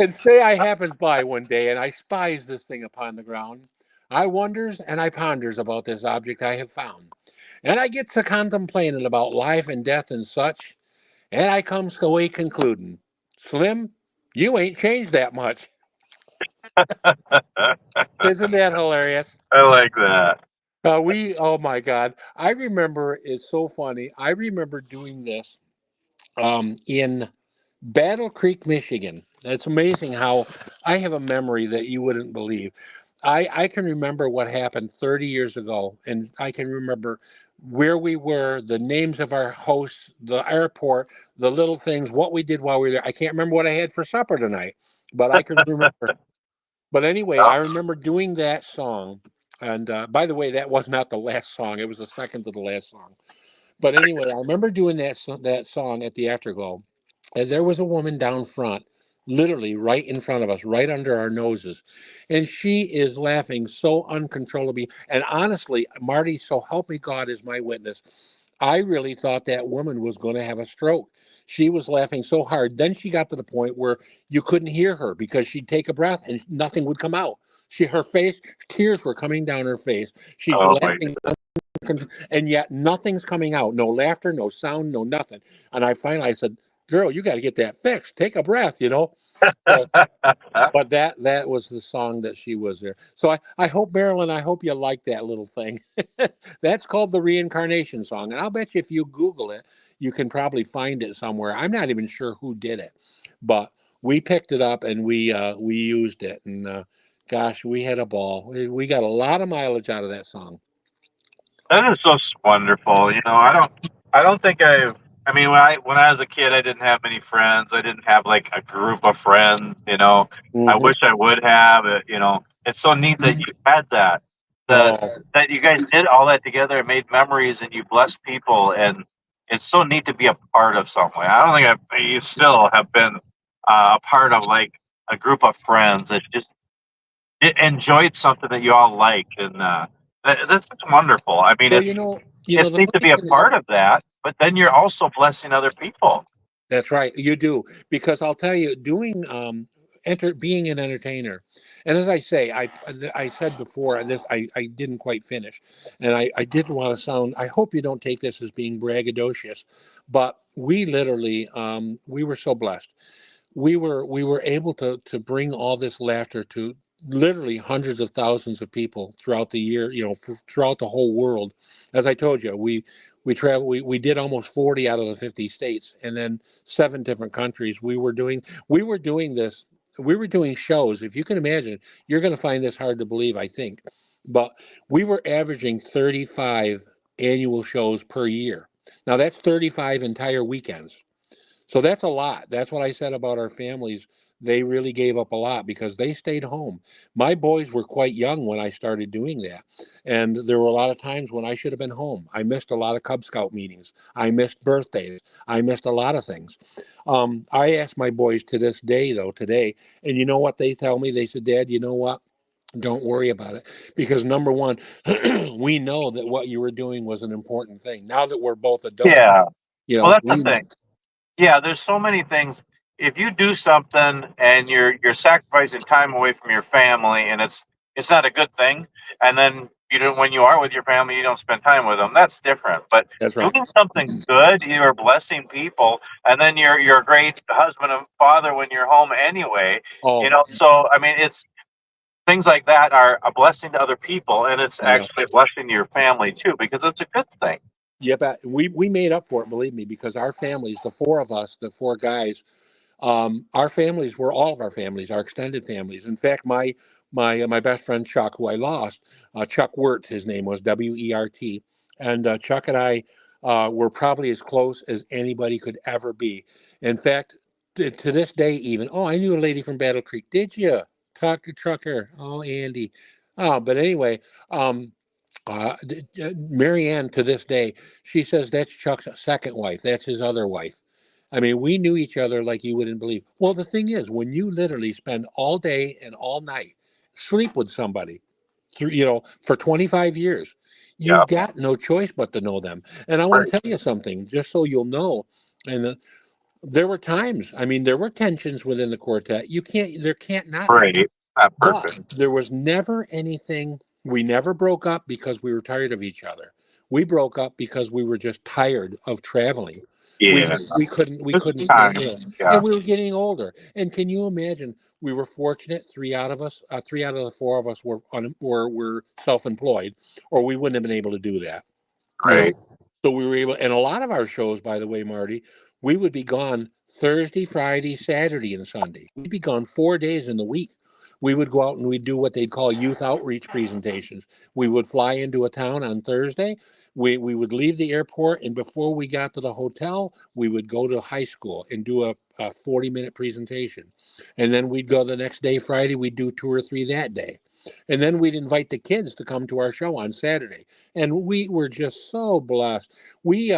And say I happens by one day and I spies this thing upon the ground. I wonders and I ponders about this object I have found. And I gets to contemplating about life and death and such. And I comes away concluding, Slim, you ain't changed that much. Isn't that hilarious? I like that. Oh my God. I remember, it's so funny. I remember doing this in Battle Creek, Michigan. It's amazing how I have a memory that you wouldn't believe. I can remember what happened 30 years ago, and I can remember where we were, the names of our hosts, the airport, the little things, what we did while we were there. I can't remember what I had for supper tonight, but I can remember. But anyway, Yep. I remember doing that song. And by the way, that was not the last song. It was the second to the last song. But anyway, I remember doing that song at the Afterglow, and there was a woman down front, literally right in front of us, right under our noses, and she is laughing so uncontrollably. And honestly, Marty, so help me God is my witness, I really thought that woman was going to have a stroke. She was laughing so hard. Then she got to the point where you couldn't hear her because she'd take a breath and nothing would come out. Her face, tears were coming down her face. She's Oh my. laughing and yet nothing's coming out. No laughter, no sound, no nothing. And I said, "Girl, you got to get that fixed. Take a breath." So, but that was the song that she was there. So I hope, Marilyn, I hope you like that little thing. That's called the Reincarnation Song, and I'll bet you if you Google it, you can probably find it somewhere. I'm not even sure who did it, but we picked it up and we used it, and Gosh, we had a ball. We got a lot of mileage out of that song. That is so wonderful. I don't think I've. I mean, when I was a kid, I didn't have many friends. I didn't have like a group of friends. I Hmm. wish I would have. It's so neat that you had that. That Oh, that you guys did all that together and made memories, and you blessed people, and it's so neat to be a part of something. I don't think you still have been a part of like a group of friends that just enjoyed something that you all like, and that's wonderful. I mean, well, it's the neat to funny be a thing is, part of that, but then you're also blessing other people. that's right. You do, because I'll tell you, doing being an entertainer, and as I say, I said before this, I didn't quite finish, and I didn't want to sound. I hope you don't take this as being braggadocious, but we literally we were so blessed. We were able to bring all this laughter to literally hundreds of thousands of people throughout the year, throughout the whole world. As I told you, we did almost 40 out of the 50 states, and then 7 different countries. We were doing this. We were doing shows. If you can imagine, you're going to find this hard to believe, I think, but we were averaging 35 annual shows per year. Now that's 35 entire weekends. So that's a lot. That's what I said about our families. They really gave up a lot because they stayed home. My boys were quite young when I started doing that. And there were a lot of times when I should have been home. I missed a lot of Cub Scout meetings. I missed birthdays. I missed a lot of things. I ask my boys to this day, though, today, and you know what they tell me? They said, Dad, you know what? Don't worry about it. Because number one, we know that what you were doing was an important thing. Now that we're both adults, Yeah. Well, that's the we thing. Yeah, there's so many things. If you do something and you're sacrificing time away from your family, and it's not a good thing, and then you don't when you are with your family, you don't spend time with them. That's different. But that's right. doing something good, you're blessing people, and then you're a great husband and father when you're home anyway. Oh, So I mean, it's things like that are a blessing to other people, and it's yeah. actually a blessing to your family too because it's a good thing. Yep. We made up for it, believe me, because our families, the four of us, the four guys, our families were all of our families, our extended families. In fact, my best friend Chuck, who I lost, Chuck Wirt, his name was Wert, and Chuck and I were probably as close as anybody could ever be. In fact, to this day, even I knew a lady from Battle Creek. Did you talk to Trucker? Oh, Andy. But anyway, um, Marianne, to this day, she says that's Chuck's second wife. That's his other wife. I mean, we knew each other like you wouldn't believe. Well, the thing is, when you literally spend all day and all night sleep with somebody for 25 years, Yeah, you've got no choice but to know them. And I want right, to tell you something, just so you'll know. And there were times, I mean, there were tensions within the quartet. There can't not be. great, not But perfect. there was never anything. We never broke up because we were tired of each other. We broke up because we were just tired of traveling. We Yeah, we couldn't time. stand, Yeah, and we were getting older. And can you imagine? We were fortunate. Three out of the four of us were self-employed, or we wouldn't have been able to do that. You know, great. so we were able, and a lot of our shows, by the way, Marty, we would be gone Thursday, Friday, Saturday, and Sunday. We'd be gone 4 days in the week. We would go out and we'd do what they'd call youth outreach presentations. We would fly into a town on Thursday. We would leave the airport, and before we got to the hotel, we would go to high school and do a 40-minute presentation. And then we'd go the next day, Friday, we'd do two or three that day. And then we'd invite the kids to come to our show on Saturday, and we were just so blessed. We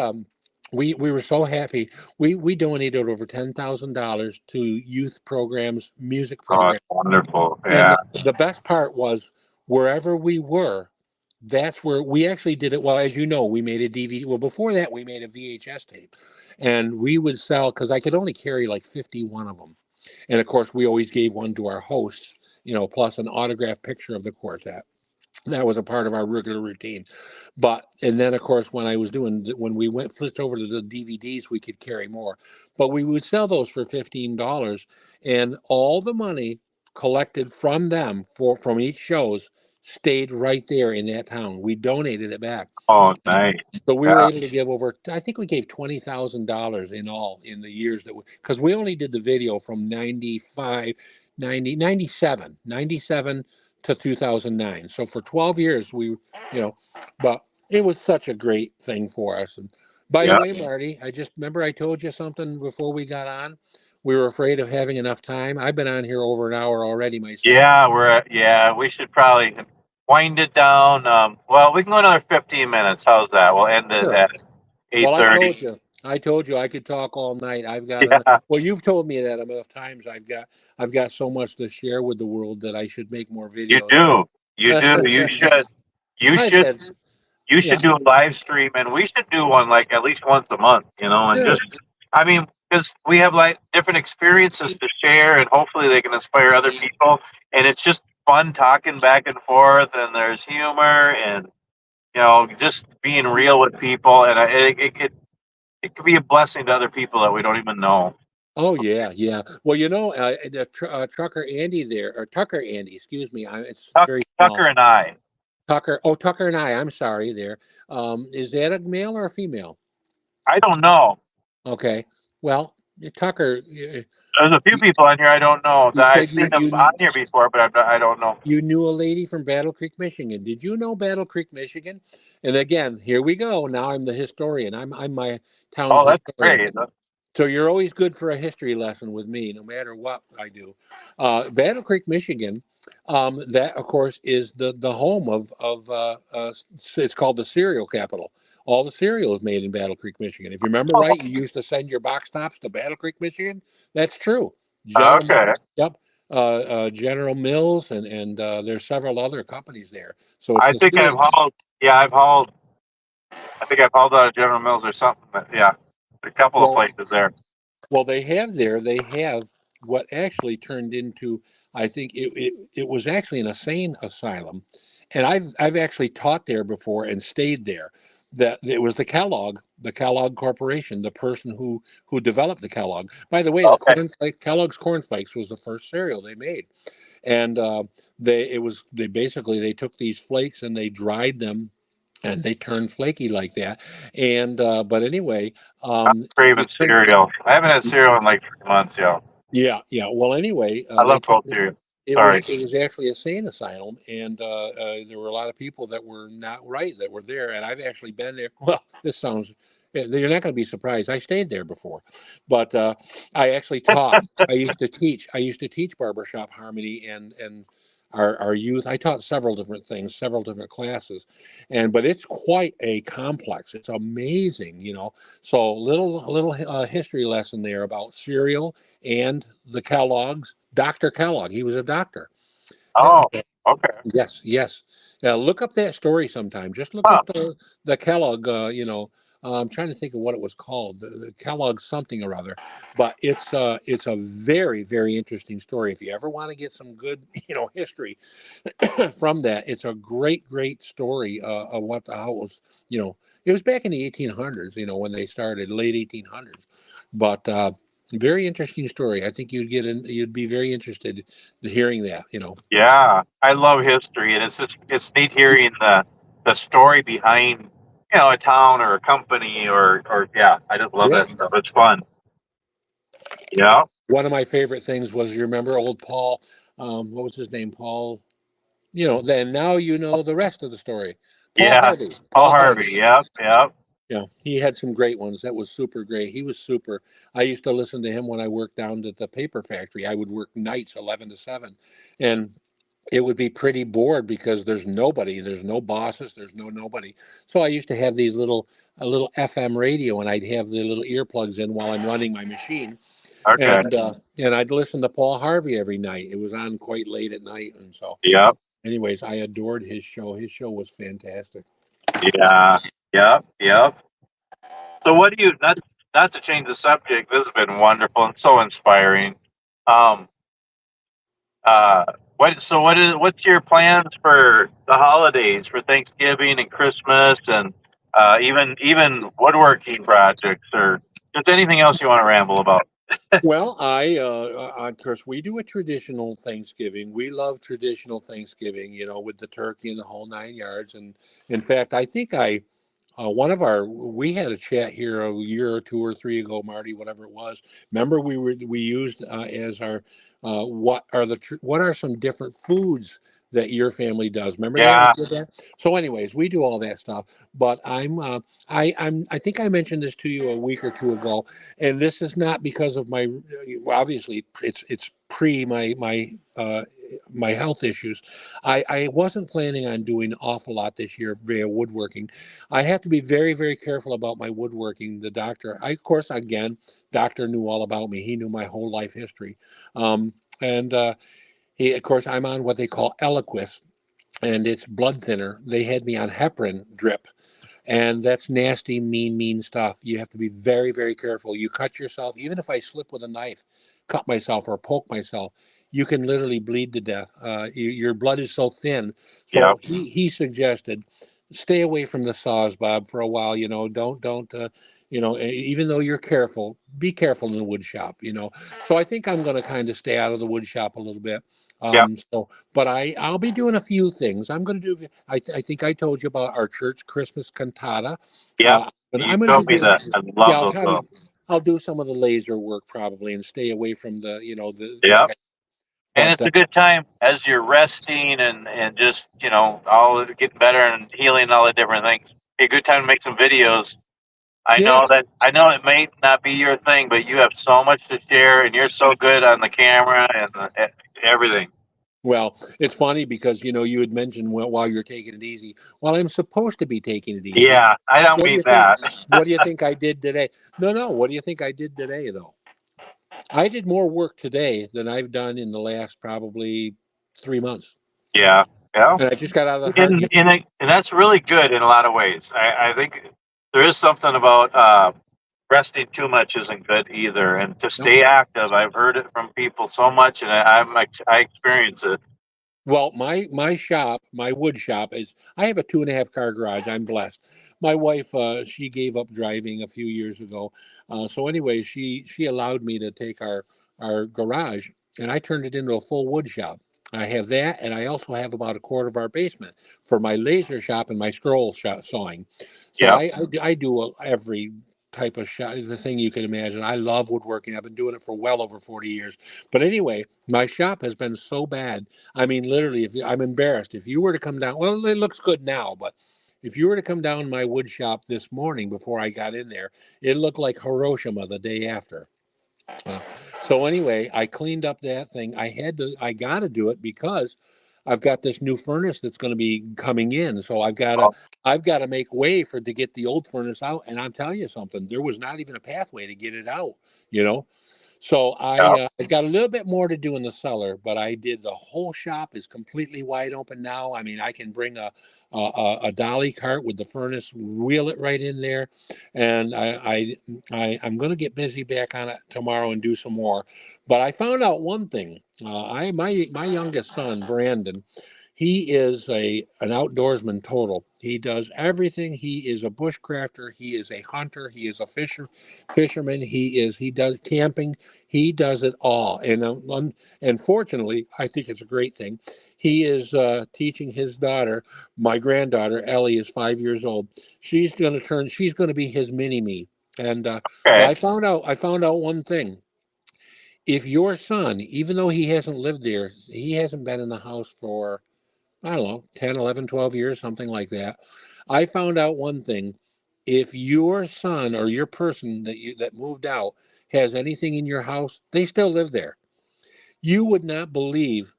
were so happy. We donated over $10,000 to youth programs, music Oh, programs, it's wonderful. and Yeah. the best part was wherever we were. That's where we actually did it. Well, as you know, we made a DVD. Well, before that, we made a VHS tape, and we would sell because I could only carry like 51 of them, and of course, we always gave one to our hosts, plus an autographed picture of the quartet. That was a part of our regular routine. And then of course when we went flipped over to the DVDs, we could carry more. But we would sell those for $15, and all the money collected from them from each shows stayed right there in that town. We donated it back. Oh, nice. So we were Yeah. able to give over, I think we gave $20,000 in all in the years because we only did the video from 95. 97 to 2009. So for 12 years, but it was such a great thing for us. And by the Yeah. way, Marty, I just remember I told you something before we got on. We were afraid of having enough time. I've been on here over an hour already myself. Yeah, we should probably wind it down. Well, we can go another 15 minutes. How's that? We'll end it Sure. at Well, 8:30. I told you I could talk all night. I've got Yeah, well, you've told me that enough times. I've got so much to share with the world that I should make more you videos. do. You do. You should. You I've should. had You yeah, should do a live stream, and we should do one like at least once a month. And sure. just, I mean, because we have like different experiences to share, and hopefully they can inspire other people. And it's just fun talking back and forth, and there's humor, and just being real with people, and it could be a blessing to other people that we don't even know. Oh yeah, yeah. Well, trucker Andy there, or Tucker Andy, excuse me. It's very small. Tucker and I. Tucker. Oh, Tucker and I. I'm sorry. There. Is that a male or a female? I don't know. Okay. Well, Tucker, There's a few people on here I don't know you that I've said seen them on here before, but I don't know. you knew a lady from Battle Creek, Michigan. Did you know Battle Creek, Michigan? And again, here we go. Now I'm the historian. I'm my town's Oh, that's historian. great. So you're always good for a history lesson with me, no matter what I do. Battle Creek, Michigan. That of course is the home of it's called the cereal capital. All the cereal is made in Battle Creek, Michigan. If you remember Oh, right, you used to send your box tops to Battle Creek, Michigan. That's true. General, okay. yep. General Mills and there's several other companies there. So it's I the think cereal. I've hauled. Yeah, I've hauled. I think I've hauled out of General Mills or something. But yeah, a couple of Well, places there. Well, they have what actually turned into, I think it was actually an insane asylum. And I've actually taught there before and stayed there. That it was the Kellogg Corporation, the person who developed the Kellogg. By the way, Okay. Kellogg's cornflakes was the first cereal they made. And they basically they took these flakes and they dried them and they turned flaky like that. And but anyway, I'm the craving thing cereal. I haven't had cereal in like 3 months, yo. yeah, yeah. Well, anyway, I love cold cereal. Sorry. it was actually a sane asylum, and there were a lot of people that were not right that were there, and I've actually been there. Well, this sounds you're not going to be surprised. I stayed there before, but I actually taught. I used to teach barbershop harmony and our youth. I taught several different things, several different classes, but it's quite a complex. It's amazing, you know. So little history lesson there about cereal and the Kellogg's. Dr. Kellogg, he was a doctor. Yeah. Oh, okay. Yes, yes. Look up that story sometime. Just look Huh. up the Kellogg. I'm trying to think of what it was called, the Kellogg something or other. But it's a very very interesting story. If you ever want to get some good history from that, it's a great story of how it was. It was back in the 1800s. When they started, late 1800s. But very interesting story. I think you'd be very interested in hearing that. Yeah, I love history, and it's neat hearing the story behind a town or a company or yeah. I just love Yeah. that stuff. It's fun. Yeah. One of my favorite things was, you remember old Paul, what was his name? Paul, then now you know the rest of the story. Paul Yeah. Harvey. Paul Paul Harvey. Harvey. Yep. Yep. Yeah, he had some great ones. That was super great. He was super. I used to listen to him when I worked down at the paper factory. I would work nights 11 to 7. And it would be pretty bored because there's no bosses, there's nobody. So I used to have these a little FM radio, and I'd have the little earplugs in while I'm running my machine, Okay. and I'd listen to Paul Harvey every night. It was on quite late at night, and so, Yep. anyways, I adored his show. His show was fantastic. Yeah. Yep. Yep. So what do you not to change the subject? This has been wonderful and so inspiring. Um. Uh. What's your plans for the holidays for Thanksgiving and Christmas and even woodworking projects or just anything else you want to ramble about? Well, of course, we do a traditional Thanksgiving. We love traditional Thanksgiving, with the turkey and the whole 9 yards. And in fact, I think We had a chat here a year or two or three ago, Marty, whatever it was. Remember, we used as our what are some different foods that your family does? Remember that we Yeah. did that. So, anyways, we do all that stuff. But I think I mentioned this to you a week or two ago, and this is not because of my well, obviously it's pre my health issues. I wasn't planning on doing an awful lot this year via woodworking. I have to be very, very careful about my woodworking. The doctor, of course, again, doctor knew all about me. He knew my whole life history. And he, of course, I'm on what they call Eliquis, and it's blood thinner. They had me on heparin drip, and that's nasty, mean stuff. You have to be very, very careful. You cut yourself, even if I slip with a knife, cut myself or poke myself, you can literally bleed to death. Your blood is so thin. Yep. So he suggested stay away from the saws, Bob, for a while. Don't even though you're careful, be careful in the wood shop. So I think I'm going to kind of stay out of the wood shop a little bit. Yep. But I'll be doing a few things. I'm going to do. I think I told you about our church Christmas cantata. Yep. Uh, You I'm going to told be me doing. that. I Yeah, love those little. I'll do some of the laser work probably and stay away from the the like. Yep. And But it's a good time as you're resting and just all getting better and healing and all the different things. A good time to make some videos. yeah, I know it may not be your thing, but you have so much to share, and you're so good on the camera and everything. well, it's funny because you had mentioned while you're taking it easy. Well, I'm supposed to be taking it easy. Yeah, I don't What do mean you think? that. What do you think I did today? No. What do you think I did today, though? I did more work today than I've done in the last probably 3 months, Yeah, yeah. and I just got out of the heart. And that's really good in a lot of ways. I think there is something about resting too much isn't good either, and to No. stay active. I've heard it from people so much, and I experience it. Well, my shop, my wood shop is. I have a 2.5 car garage. I'm blessed. My wife, she gave up driving a few years ago. So anyway, she allowed me to take our garage, and I turned it into a full wood shop. I have that, and I also have about a quarter of our basement for my laser shop and my scroll shop sawing. So Yep. I do every type of shop, the thing you can imagine. I love woodworking. I've been doing it for well over 40 years. But anyway, my shop has been so bad. I mean, literally, I'm embarrassed. If you were to come down, well, it looks good now, but if you were to come down my wood shop this morning before I got in there, it looked like Hiroshima the day after. Uh, so anyway, I cleaned up that thing. I got to do it because I've got this new furnace that's going to be coming in. So Oh, I've got to make way to get the old furnace out. And I'm telling you something, there was not even a pathway to get it out, you know? So yeah. I got a little bit more to do in the cellar, but I did the whole shop is completely wide open now. I mean, I can bring a dolly cart with the furnace, wheel it right in there, and I'm going to get busy back on it tomorrow and do some more. But I found out one thing. I my youngest son Brandon, he is an outdoorsman total. He does everything. He is a bushcrafter. He is a hunter. He is a fisherman. He does camping. He does it all. And fortunately, I think it's a great thing. He is teaching his daughter, my granddaughter Ellie, is 5 years old. She's going to be his mini me. And but Okay. I found out one thing. If your son, even though he hasn't lived there, he hasn't been in the house for, I don't know, 10, 11, 12 years, something like that. I found out one thing. If your son or your person that moved out has anything in your house, they still live there. You would not believe.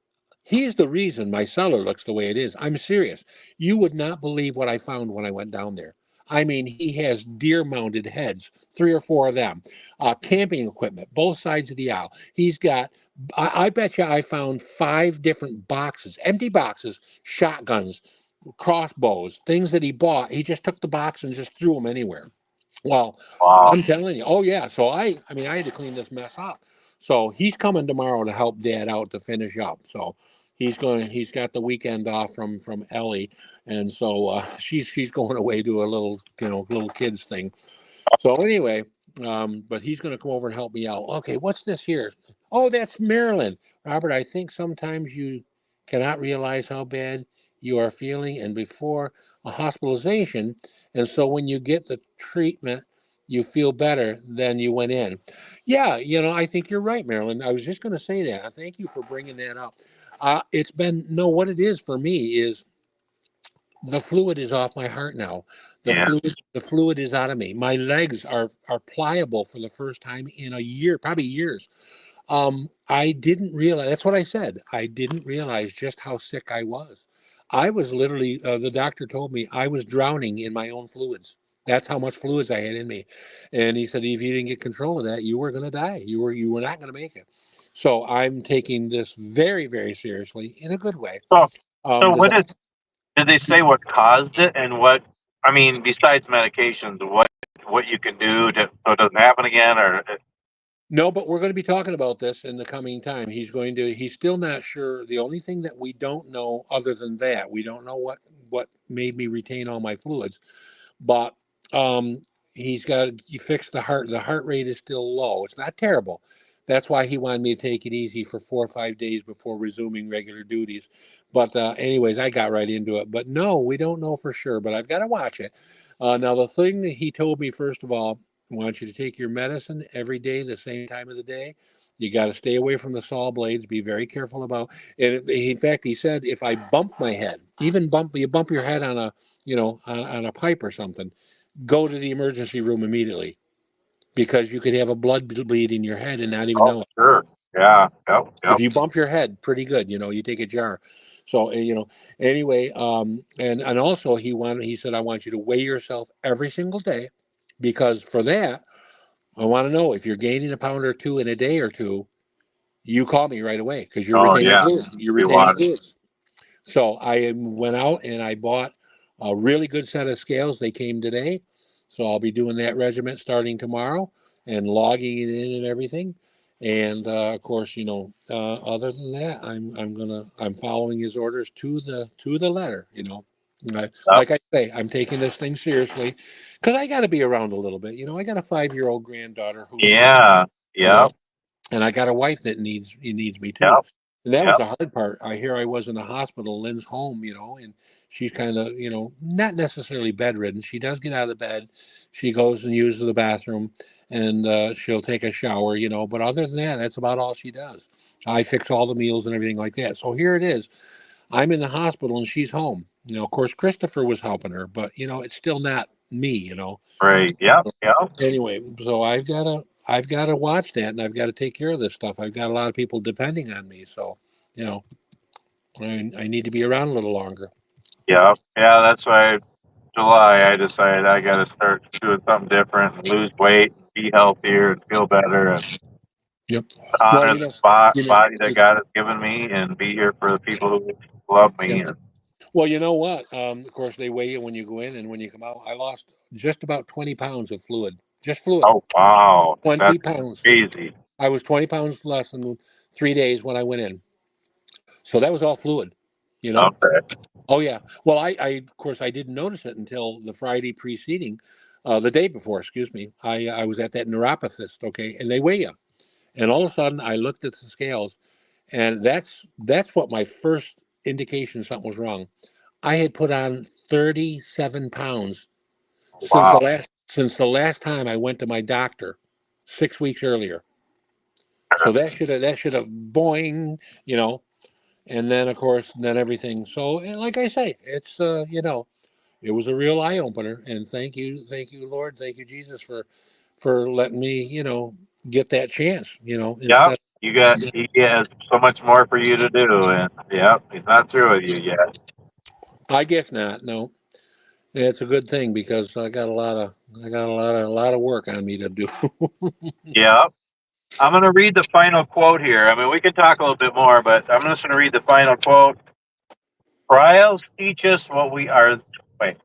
He's the reason my cellar looks the way it is. I'm serious. You would not believe what I found when I went down there. I mean, he has deer mounted heads, three or four of them, camping equipment, both sides of the aisle. He's got, I bet you I found 5 different boxes, empty boxes, shotguns, crossbows, things that he bought. He just took the box and just threw them anywhere. Well, Wow. I'm telling you. Oh yeah. So I mean, I had to clean this mess up. So he's coming tomorrow to help Dad out to finish up. So he's got the weekend off from Ellie, and so she's going away to a little little kids thing. So anyway, but he's going to come over and help me out. Okay, what's this here? Oh, that's Marilyn. Robert, I think sometimes you cannot realize how bad you are feeling and before a hospitalization. And so when you get the treatment, you feel better than you went in. Yeah, I think you're right, Marilyn. I was just going to say that. I thank you for bringing that up. It's been, no, what it is for me is the fluid is off my heart now. Yeah. The fluid is out of me. My legs are pliable for the first time in a year, probably years. I didn't realize, that's what I said. I didn't realize just how sick I was. I was literally, the doctor told me I was drowning in my own fluids. That's how much fluids I had in me. And he said, if you didn't get control of that, you were going to die. You were not going to make it. So I'm taking this very, very seriously in a good way. So, so The did they say what caused it and what, I mean, besides medications, what you can do so it doesn't happen again or, No, but we're going to be talking about this in the coming time. He's still not sure. The only thing that we don't know other than that, we don't know what made me retain all my fluids. But um, he fixed the heart. The heart rate is still low. It's not terrible. That's why he wanted me to take it easy for 4 or 5 days before resuming regular duties. But anyways, I got right into it. But no, we don't know for sure. But I've got to watch it. Now, the thing that he told me first of all, I want you to take your medicine every day, the same time of the day. You got to stay away from the saw blades. Be very careful about. And in fact, he said if I bump my head, even bump your head on on a pipe or something, go to the emergency room immediately because you could have a blood bleed in your head and not even oh, know it. sure. Yeah. Yep. If Yep. you bump your head, pretty good, you take a jar. So, anyway, and also he said, I want you to weigh yourself every single day because for that, I want to know if you're gaining a pound or two in a day or two, you call me right away because you're Oh, retaining yeah. fluids. You're We retaining want it. fluids. So I went out and I bought a really good set of scales. They came today. So I'll be doing that regiment starting tomorrow and logging it in and everything. And of course, other than that, I'm following his orders to the letter. Yep. Like I say, I'm taking this thing seriously because I got to be around a little bit. I got a 5-year-old granddaughter who needs, Yeah. you know, Yep. and I got a wife that needs me too. Yep. And that was Yep. the hard part. I was in the hospital, Lynn's home, and she's kind of, not necessarily bedridden. She does get out of the bed. She goes and uses the bathroom and she'll take a shower, but other than that, that's about all she does. I fix all the meals and everything like that. So here it is. I'm in the hospital and she's home. Of course, Christopher was helping her, but it's still not me. Right. Yep. Yep. Anyway, so I've got to watch that, and I've got to take care of this stuff. I've got a lot of people depending on me, so you know I need to be around a little longer. Yep. Yeah. That's why July I decided I got to start doing something different and lose weight, be healthier, and feel better, and Yep. Well, honor the you know, body that God has given me, and be here for the people who love yeah. me. And Well, you know what? Of course, they weigh you when you go in and when you come out. I lost just about 20 pounds of fluid, just fluid. oh wow, 20 that's pounds. crazy. I was 20 pounds less in 3 days when I went in. So that was all fluid. You know. Okay. Oh yeah. Well, I of course I didn't notice it until the Friday preceding, the day before. Excuse me. I was at that neuropathist. Okay, and they weigh you, and all of a sudden I looked at the scales, and that's what my first indication something was wrong. I had put on 37 pounds Wow. since the last time I went to my doctor 6 weeks earlier. So that should have boing, you know, and then of course then everything. So and like I say, it's it was a real eye opener, and thank you, Lord, thank you, Jesus, for letting me, get that chance, Yep. instead. He has so much more for you to do, and yep, he's not through with you yet. I guess not. No, it's a good thing because I got a lot of work on me to do. Yep. I'm going to read the final quote here. I mean, we can talk a little bit more, but I'm just going to read the final quote. Trials teach us what we are. Wait.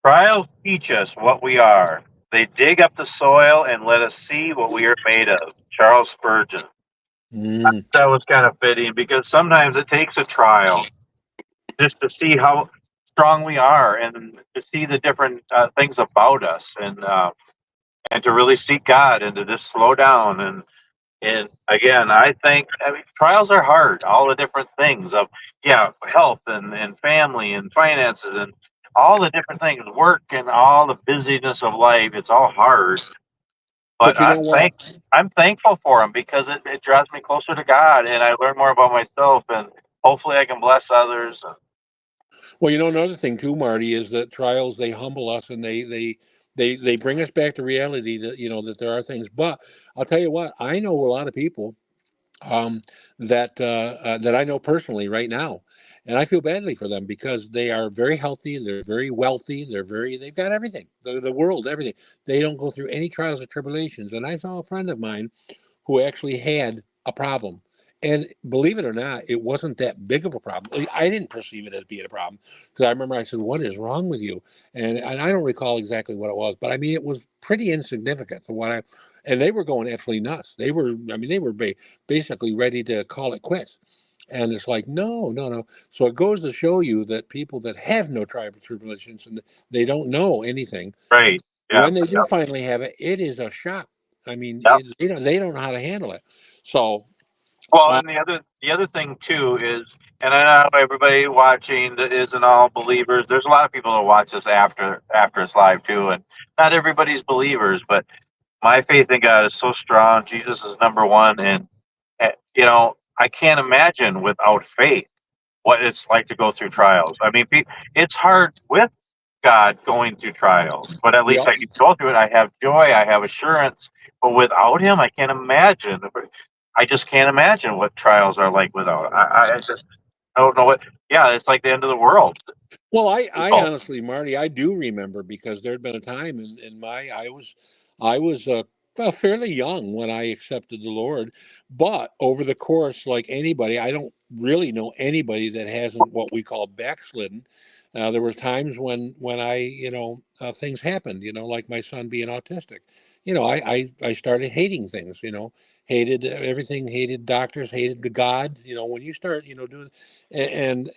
Trials teach us what we are. They dig up the soil and let us see what we are made of. Charles Spurgeon. Mm, That was kind of fitting because sometimes it takes a trial just to see how strong we are and to see the different things about us and to really seek God and to just slow down And again, I mean, trials are hard. All the different things of, yeah, health and family and finances and all the different things, work and all the busyness of life. It's all hard, but But you know what? I'm thankful for them because it drives me closer to God, and I learn more about myself, and hopefully I can bless others. Well, you know, another thing too, Marty, is that trials, they humble us, and they bring us back to reality that, you know, that there are things. But I'll tell you what, I know a lot of people um, that I know personally right now, and I feel badly for them because they are very healthy, they're very wealthy, they've got everything, the world, everything. They don't go through any trials or tribulations. And I saw a friend of mine who actually had a problem. And believe it or not, it wasn't that big of a problem. I didn't perceive it as being a problem because I remember I said, "What is wrong with you?" And I don't recall exactly what it was, but I mean, it was pretty insignificant to what I. And they were going absolutely nuts. They were, I mean, they were basically ready to call it quits. And it's like, no, no, no. So it goes to show you that people that have no tribulations and they don't know anything, Right? Yeah. when they do finally have it, it is a shock. I mean, Yeah. they don't know how to handle it. So, Well, uh, and the other thing too is, and I know everybody watching that isn't all believers. There's a lot of people that watch this after it's live too, and not everybody's believers. But my faith in God is so strong. Jesus is number one, and I can't imagine without faith what it's like to go through trials. I mean, it's hard with God going through trials, but at least yep. I can go through it. I have joy, I have assurance. But without Him, I can't imagine. I just can't imagine what trials are like without. I just I don't know what. Yeah, it's like the end of the world. Well, I People. honestly, Marty, I do remember because there'd been a time in I was well, fairly young when I accepted the Lord, but over the course, like anybody, I don't really know anybody that hasn't what we call backslidden. There were times when I, things happened, like my son being autistic. I started hating things, hated everything, hated doctors, hated the God. When you start, doing, and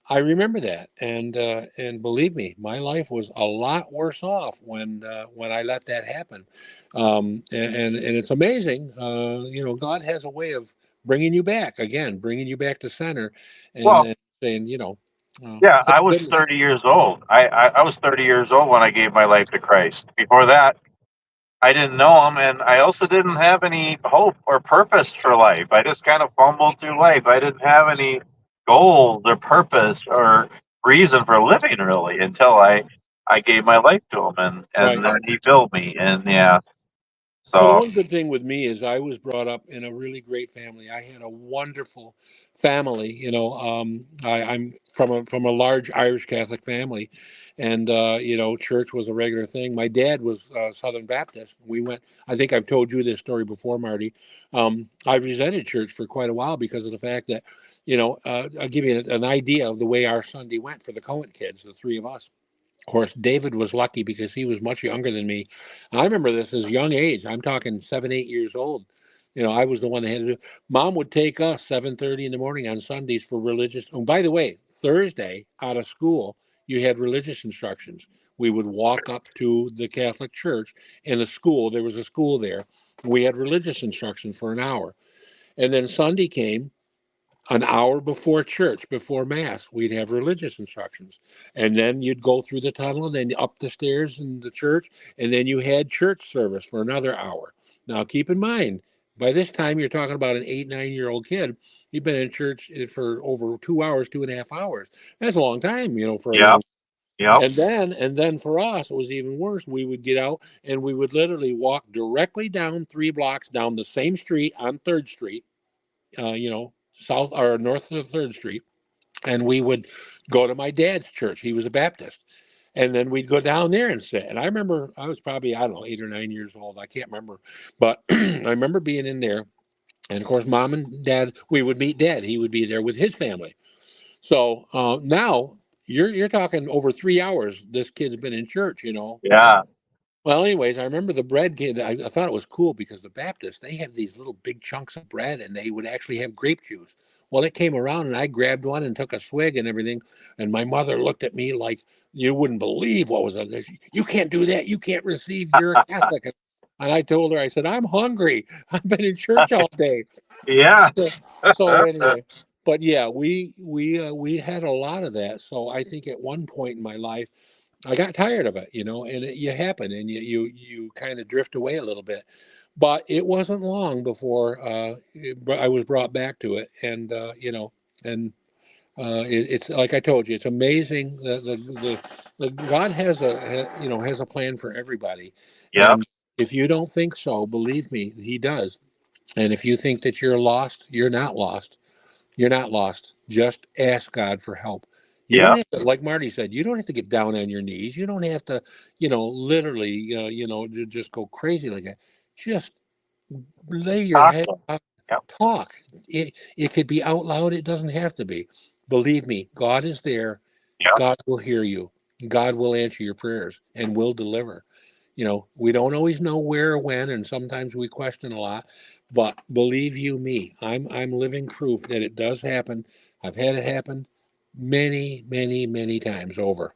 I remember that, and believe me, my life was a lot worse off when I let that happen. And it's amazing. God has a way of bringing you back again, bringing you back to center, Well, and saying, yeah, I thank was goodness. 30 years old. I was 30 years old when I gave my life to Christ. Before that, I didn't know Him, and I also didn't have any hope or purpose for life. I just kind of fumbled through life. I didn't have any goals or purpose or reason for living really until I gave my life to Him, and Right. then He filled me. And yeah, Well, the so one good thing with me is I was brought up in a really great family. I had a wonderful family. I'm from a large Irish Catholic family, and church was a regular thing. My dad was Southern Baptist. We went. I think I've told you this story before, Marty. I resented church for quite a while because of the fact that, I'll give you an idea of the way our Sunday went for the Cohen kids, the three of us. Of course, David was lucky because he was much younger than me. I remember this as young age. I'm talking 7, 8 years old. I was the one that had to do. Mom would take us 7:30 in the morning on Sundays for religious. And by the way, Thursday out of school, you had religious instructions. We would walk up to the Catholic church in the school. There was a school there. We had religious instructions for an hour, and then Sunday came an hour before church, before mass, we'd have religious instructions. And then you'd go through the tunnel and then up the stairs in the church. And then you had church service for another hour. Now, keep in mind, by this time, you're talking about an 8, 9 year old kid. You've been in church for over 2 hours, 2.5 hours. That's a long time, for a yeah, young. yep, And then for us, it was even worse. We would get out and we would literally walk directly down 3 blocks down the same street on Third Street, south or north of Third Street, and we would go to my dad's church. He was a Baptist, and then we'd go down there and sit. And I remember I was probably, I don't know, 8 or 9 years old. I can't remember, but I remember being in there. And of course, mom and dad, we would meet dad. He would be there with his family. So now you're talking over 3 hours. This kid's been in church. yeah, Well, anyways, I remember the bread came. I thought it was cool because the Baptists, they have these little big chunks of bread and they would actually have grape juice. Well, it came around and I grabbed one and took a swig and everything. And my mother looked at me like you wouldn't believe what was on this. You can't do that. You can't receive. You're a Catholic. And I told her, I said, I'm hungry. I've been in church all day. Yeah. So, so anyway, but yeah, we had a lot of that. So I think at one point in my life, I got tired of it, and you happen, and you kind of drift away a little bit. But it wasn't long before I was brought back to it, and and it's like I told you, it's amazing. The God has has a plan for everybody, Yep. and if you don't think so, believe me, He does. And if you think that you're lost, you're not lost. You're not lost. Just ask God for help. You don't Yep. have to, like Marty said, you don't have to get down on your knees. You don't have to, literally, just go crazy like that. Just lay your head Awesome. up, Yep. talk. It could be out loud. It doesn't have to be. Believe me, God is there. Yep. God will hear you. God will answer your prayers and will deliver. We don't always know where or when, and sometimes we question a lot. But believe you me, I'm living proof that it does happen. I've had it happen many, many, many times over.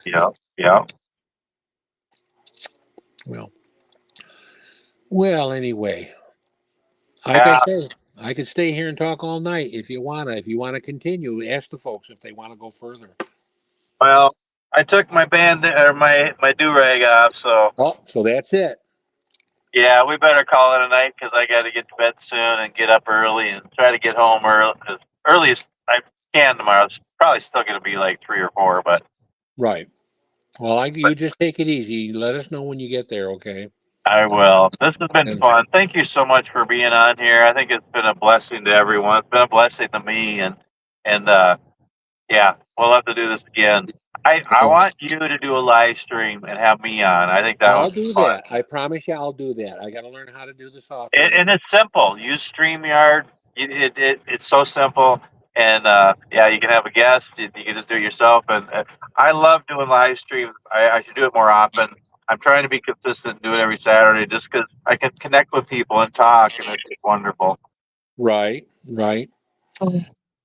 Yep. Yep. Well, well, anyway, like I Yeah. say, I could stay here and talk all night if you wanna. If you wanna continue, ask the folks if they want to go further. Well, I took my band or my do rag off, so Oh, so that's it. yeah, we better call it a night because I got to get to bed soon and get up early and try to get home early. As early as I can tomorrow. It's probably still going to be like 3 or 4, Right. Well, but you just take it easy. Let us know when you get there, okay? I will. This has been And fun. Thank you so much for being on here. I think it's been a blessing to everyone. It's been a blessing to me, and yeah, we'll have to do this again. I uh, want you to do a live stream and have me on. I think that I'll would be do fun. that. I promise you, I'll do that. I got to learn how to do the And, software. and it's simple. Use StreamYard. It's so simple. And yeah, you can have a guest. You can just do it yourself. And I love doing live streams. I should do it more often. I'm trying to be consistent and do it every Saturday just because I can connect with people and talk, and it's just wonderful. Right, right.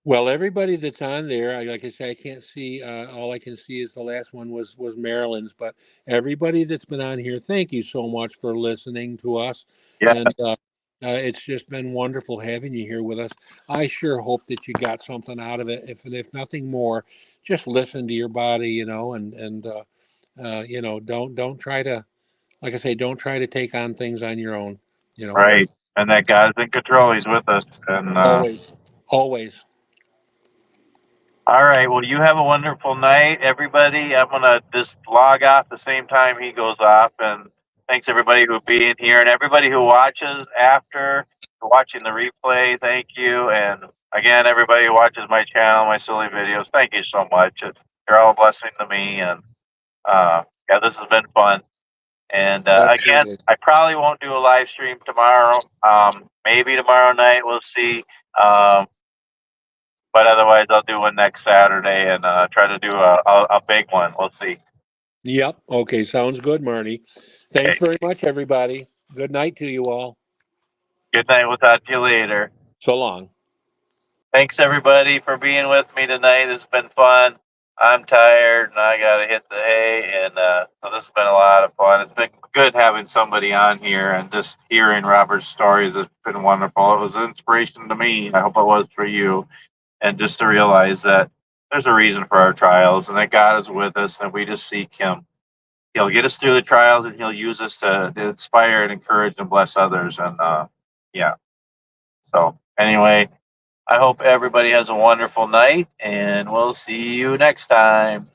Well, everybody that's on there, like I say, I can't see. All I can see is the last one was Maryland's. But everybody that's been on here, thank you so much for listening to us. Yeah, And it's just been wonderful having you here with us. I sure hope that you got something out of it. If nothing more, just listen to your body, and don't try to, like I say, don't try to take on things on your own. You know, right. And that God's in control. He's with us. And always, always. all right. Well, you have a wonderful night, everybody. I'm gonna just log off the same time he goes off, and thanks everybody who being here and everybody who watches after watching the replay. Thank you, and again, everybody who watches my channel, my silly videos. Thank you so much. You're all a blessing to me, and yeah, this has been fun. And again, Absolutely. I probably won't do a live stream tomorrow. Maybe tomorrow night. We'll see. But otherwise, I'll do one next Saturday and try to do a big one. We'll see. Yep. Okay. Sounds good, Marty. Thanks Okay. very much, everybody. Good night to you all. Good night. We'll talk to you later. So long. Thanks, everybody, for being with me tonight. It's been fun. I'm tired and I got to hit the hay. And so this has been a lot of fun. It's been good having somebody on here and just hearing Robert's stories. It's been wonderful. It was an inspiration to me. I hope it was for you. And just to realize that there's a reason for our trials and that God is with us and we just seek Him. He'll get us through the trials and He'll use us to inspire and encourage and bless others. And yeah. So, anyway, I hope everybody has a wonderful night and we'll see you next time.